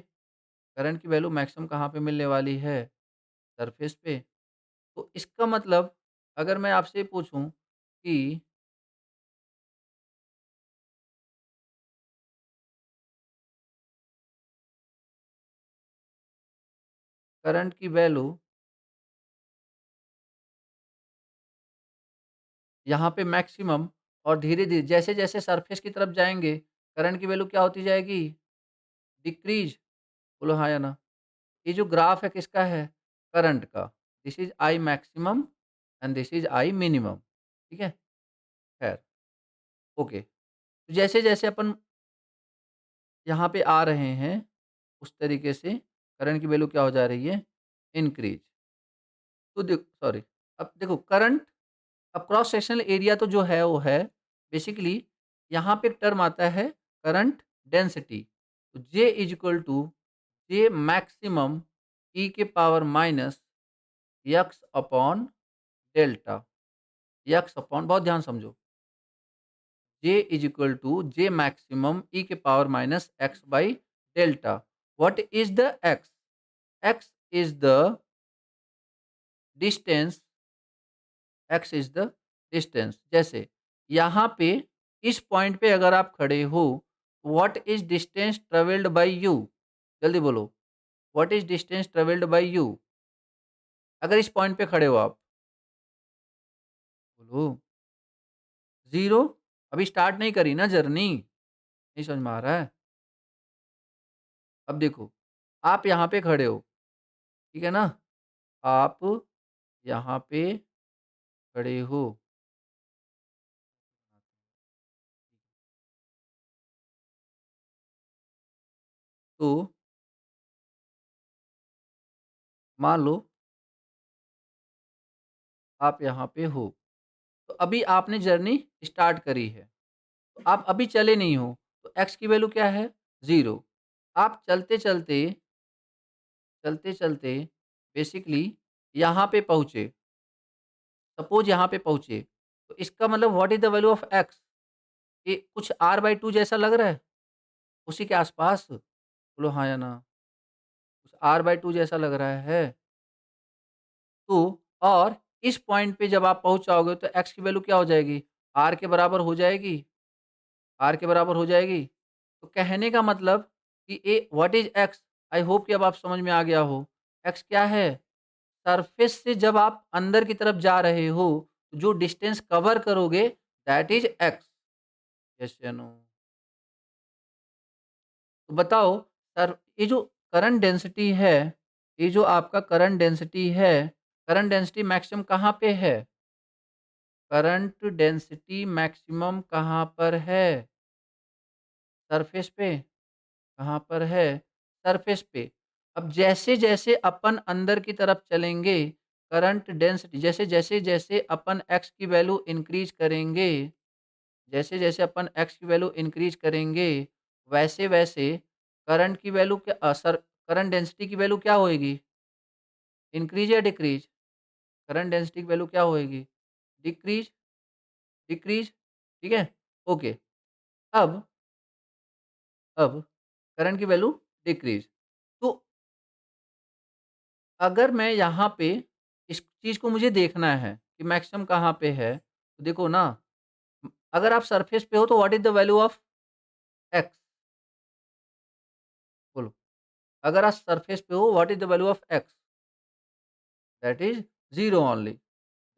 करंट की वैल्यू मैक्सिमम कहाँ पे मिलने वाली है? सरफेस पे। तो इसका मतलब अगर मैं आपसे पूछूँ कि करंट की वैल्यू यहाँ पे मैक्सिमम और धीरे-धीरे जैसे-जैसे सरफेस की तरफ जाएँगे, करंट की वैल्यू क्या होती जाएगी? डिक्रीज़। बोलो हाँ या ना? ये जो ग्राफ है किसका है? करंट का। This is I maximum and this is I minimum. ठीक है? खैर, ओके। तो जैसे-जैसे अपन यहाँ पे आ रहे हैं, उस तरीके से करंट की वैल्यू क्या हो जा रही है? इंक्रीज़। तो सॉरी, अब देखो करंट अब क्रॉस सेक्शनल एरिया तो जो है वो है, बेसिकली यहाँ पे एक टर्म आता है करंट डेंसिटी। तो J is equal to J maximum e के power minus x upon delta, x upon बहुत ध्यान समझो, J is equal to J maximum e के power minus x by delta. What is the x? X is the distance. X is the distance. जैसे यहाँ पे इस पॉइंट पे अगर आप खड़े हो, what is distance traveled by you? जल्दी बोलो, what is distance traveled by you? अगर इस पॉइंट पे खड़े हो आप, बोलो। 0। अभी स्टार्ट नहीं करी ना जर्नी, नहीं समझ में आ रहा है? अब देखो, आप यहाँ पे खड़े हो, ठीक है ना? आप यहाँ पे खड़े हो, तो मान लो आप यहाँ पे हो, तो अभी आपने जर्नी स्टार्ट करी है, तो आप अभी चले नहीं हो, तो एक्स की वैल्यू क्या है? 0। आप चलते-चलते बेसिकली यहाँ पे पहुँचे, सपोज़ यहाँ पे पहुँचे, तो इसका मतलब what is the value of x? ये कुछ r/2 जैसा लग रहा है? उसी के आस-पास? बोलो हाँ या ना? कुछ r/2 जैसा लग रहा है? तो और इस पॉइंट पे जब आप पहुँच जाओगे तो x की वैल्यू क्या हो जाएगी? r के बराबर हो जाएगी? r के बराबर हो जाएगी? तो कहने का मतलब कि uh what is x? I hope कि अब आप समझ में आ गया हो। x क्या है? सरफेस से जब आप अंदर की तरफ जा रहे हो, जो डिस्टेंस कवर करोगे दैट इज़ x। यस या नो? तो बताओ सर, ये जो करंट डेंसिटी है, ये जो आपका करंट डेंसिटी है, करंट डेंसिटी मैक्सिमम कहाँ पे है? करंट डेंसिटी मैक्सिमम कहाँ पर है? सरफेस पे? कहाँ पर है? सरफेस पे। अब जैसे-जैसे अपन अंदर की तरफ चलेंगे, करंट डेंसिटी जैसे-जैसे अपन x की वैल्यू इंक्रीज़ करेंगे, जैसे-जैसे अपन x की वैल्यू इंक्रीज़ करेंगे, वैसे-वैसे करंट की वैल्यू करंट डेंसिटी की वैल्यू क्या होएगी? इंक्रीज़ या डिक्रीज़? करंट डेंसिटी की वैल्यू क्या होएगी? डिक्रीज़, डिक्रीज़, ठीक है? ओके। अब अब करंट की वैल्यू डिक्रीज़। तो अगर मैं यहाँ पे इस चीज़ को मुझे देखना है कि मैक्सिमम कहाँ पे है, तो देखो ना, अगर आप सरफेस पे हो तो what is the value of x? बोलो। अगर आप सरफेस पे हो what is the value of x? That is 0 only,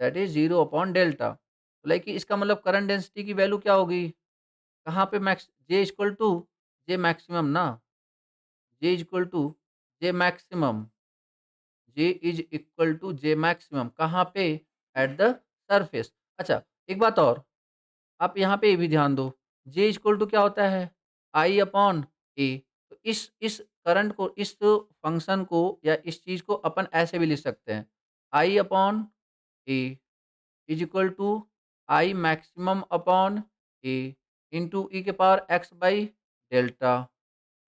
that is 0 upon delta. Like इसका मतलब करंट डेंसिटी की वैल्यू क्या होगी? कहाँ पे max J equal to J maximum ना, J equal to J maximum, J is equal to J maximum कहाँ पे? At the surface. अच्छा, एक बात और, आप यहाँ पे ये भी ध्यान दो, J इक्वल टू क्या होता है? I upon A। तो इस करंट को, इस फंक्शन को या इस चीज़ को अपन ऐसे भी लिख सकते हैं, I upon A is equal to I maximum upon A into E के पावर एक्स बाई डेल्टा,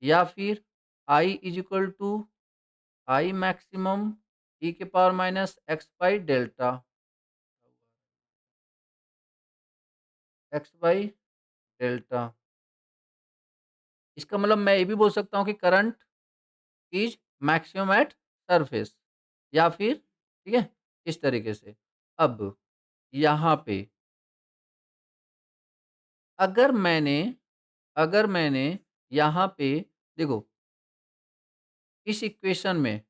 या फिर I is equal to I maximum E के power minus X by delta, X by delta. इसका मतलब मैं ये भी बोल सकता हूँ कि current is maximum at surface, या फिर ठीक है, इस तरीके से। अब यहाँ पे अगर मैंने अगर मैंने यहाँ पे देखो, इस इक्वेशन में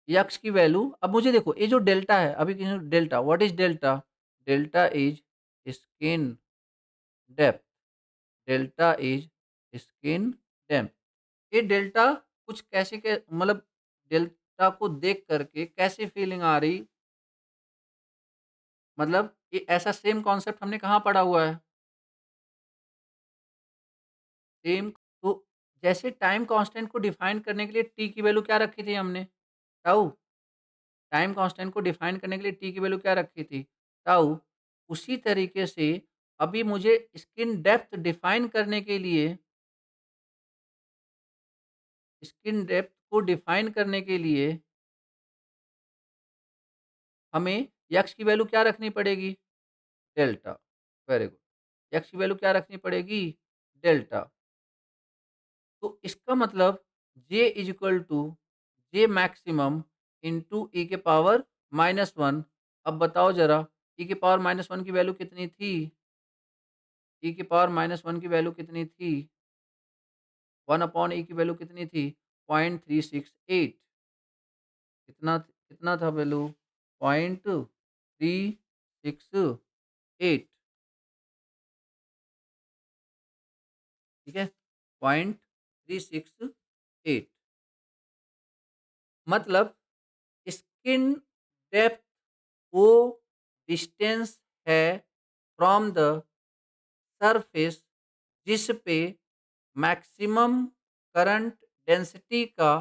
यक्स की वैल्यू, अब मुझे देखो ये जो डेल्टा है, अभी delta, what is delta? Delta is skin depth, delta is skin depth. ये डेल्टा कुछ कैसे के मतलब डेल्टा को देख करके कैसे फीलिंग आ रही, मतलब ये ऐसा सेम कॉन्सेप्ट हमने कहाँ पढ़ा हुआ है? सेम। तो जैसे टाइम कांस्टेंट को डिफाइन करने के लिए टी की वैल्यू क्या रखी थी हमने? टाउ। टाइम कांस्टेंट को डिफाइन करने के लिए टी की वैल्यू क्या रखी थी? टाउ। उसी तरीके से अभी मुझे स्किन डेप्थ डिफाइन करने के लिए, स्किन डेप्थ को डिफाइन करने के लिए हमें यक्स की वैल्यू क्या रखनी पड़ेगी? डेल्टा। Very good. एक्स की वैल्यू क्या रखनी पड़ेगी? डेल्टा। तो इसका मतलब J is equal to J maximum into E के पावर -1। अब बताओ जरा, ई के पावर -1 की वैल्यू कितनी थी? ई की पावर -1 की वैल्यू कितनी थी? 1 अपॉन ई की वैल्यू कितनी थी? 0.368। कितना था वैल्यू? 0.368। ठीक है, 0.368। मतलब स्किन डेप्थ वो डिस्टेंस है फ्रॉम द सरफेस जिस पे मैक्सिमम करंट डेंसिटी का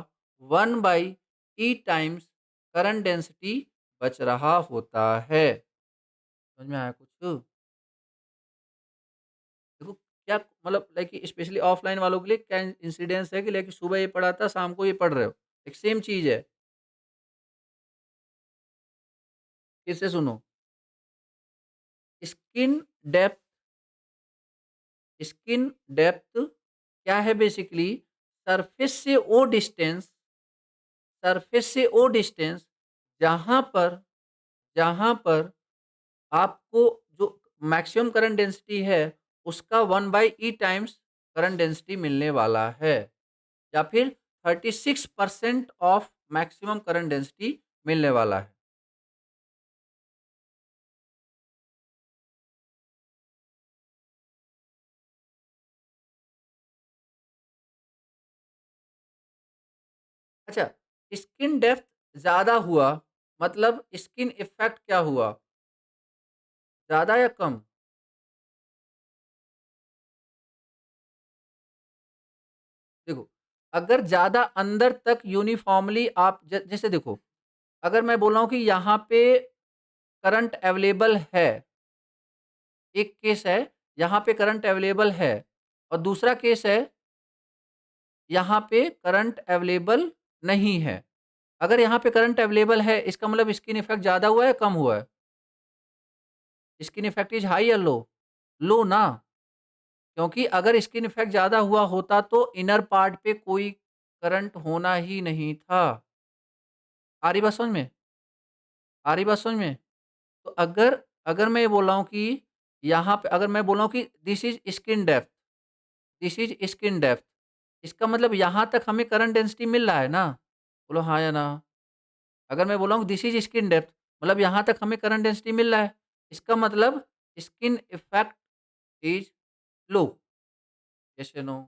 1/e टाइम्स करंट डेंसिटी बच रहा होता है। समझ में आया कुछ? देखो क्या मतलब, लाइक स्पेशली ऑफलाइन वालों के लिए क्या इंसिडेंस है कि लाइक सुबह ये पढ़ा था, शाम को ये पढ़ रहे हो, एक सेम चीज है। फिर से सुनो। स्किन डेप्थ, स्किन डेप्थ क्या है बेसिकली? सरफेस से वो डिस्टेंस, सरफेस से वो डिस्टेंस जहां पर, जहां पर आपको जो मैक्सिमम करंट डेंसिटी है उसका 1/e टाइम्स करंट डेंसिटी मिलने वाला है, या फिर 36% ऑफ मैक्सिमम करंट डेंसिटी मिलने वाला है। अच्छा, स्किन डेप्थ ज्यादा हुआ मतलब स्किन इफेक्ट क्या हुआ? ज्यादा या कम? देखो, अगर ज्यादा अंदर तक यूनिफॉर्मली आप जैसे देखो, अगर मैं बोल रहा हूं कि यहाँ पे करंट अवेलेबल है, एक केस है यहाँ पे करंट अवेलेबल है, और दूसरा केस है यहाँ पे करंट अवेलेबल नहीं है। अगर यहाँ पे करंट अवेलेबल है इसका मतलब स्किन इफेक्ट ज्यादा हुआ है कम हुआ है? स्किन इफेक्ट इज हाई या लो? लो ना, क्योंकि अगर स्किन इफेक्ट ज्यादा हुआ होता तो इनर पार्ट पे कोई करंट होना ही नहीं था। आ रही बात समझ में? आ रही बात समझ में? तो अगर अगर मैं ये बोल रहा हूँ कि यहाँ पे अगर मैं बोल रहा हूँ कि this is skin depth, this is skin depth, इसका मतलब यहाँ तक हमें करंट डेंसिटी मिल रहा है ना? बोलो हाँ या ना? अगर मैं बोल रहा हूँ दिस इज स्किन डेप्थ, मतलब यहाँ तक हमें करंट डेंसिटी मिल रहा है, इसका मतलब skin effect is low. Yes या नो?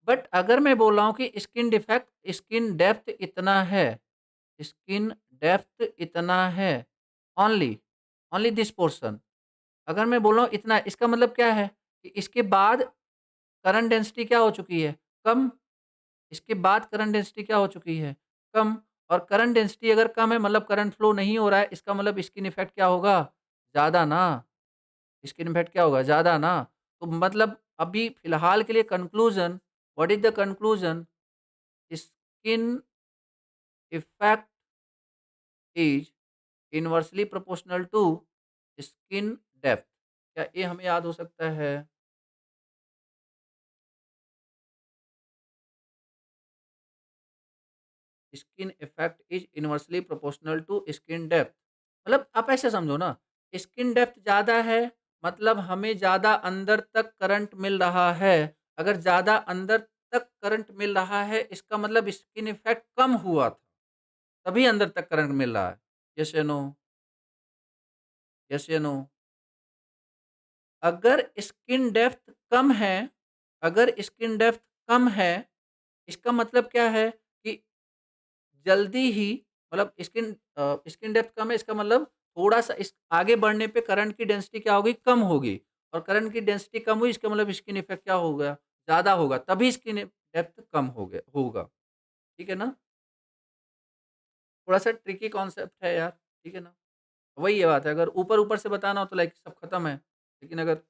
बट अगर मैं बोल रहा हूँ कि स्किन डिफेक्ट, स्किन डेप्थ इतना है, स्किन डेप्थ इतना है, ओनली ओनली दिस पोर्शन, अगर मैं बोल रहा हूँ इतना, इसका मतलब क्या है कि इसके बाद करंट डेंसिटी क्या हो चुकी है? कम। इसके बाद करंट डेंसिटी क्या हो चुकी है? कम। और करंट डेंसिटी अगर कम है मतलब करंट फ्लो नहीं हो रहा है, इसका मतलब स्किन इफेक्ट क्या होगा? ज़्यादा ना। स्किन इफेक्ट क्या होगा? ज़्यादा ना। तो मतलब अभी फिलहाल के लिए conclusion, what is the conclusion? Skin effect is inversely proportional to skin depth. क्या ये हमें याद हो सकता है? Skin effect is inversely proportional to skin depth. मतलब आप ऐसे समझो ना, स्किन डेप्थ ज़्यादा है मतलब हमें ज़्यादा अंदर तक करंट मिल रहा है। अगर ज़्यादा अंदर तक करंट मिल रहा है इसका मतलब स्किन इफेक्ट कम हुआ था, तभी अंदर तक करंट मिल रहा है। यस या नो? यस या नो? अगर स्किन डेप्थ कम है, अगर स्किन डेप्थ कम है, इसका मतलब क्या है कि जल्दी ही, मतलब स्किन डेप्थ कम है इसका मतलब थोड़ा-सा इस आगे बढ़ने पे करंट की डेंसिटी क्या होगी? कम होगी, और करंट की डेंसिटी कम हुई इसका मतलब स्किन इफेक्ट क्या होगा? ज़्यादा होगा, तभी स्किन डेप्थ कम हो गया होगा। ठीक है ना? थोड़ा-सा ट्रिकी कॉन्सेप्ट है यार, ठीक है ना? वही ये बात है, अगर ऊपर-ऊपर से बताना हो तो लाइक सब खत्म है, लेकिन अगर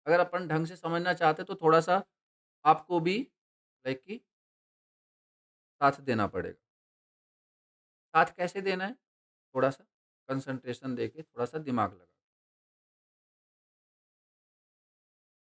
अगर अपन ढंग से समझना चाहते हैं तो थोड़ा-सा आपको भी लाइक कि साथ देना पड़ेगा। साथ कैसे देना है? थोड़ा-सा कंसंट्रेशन देके, थोड़ा-सा दिमाग लगा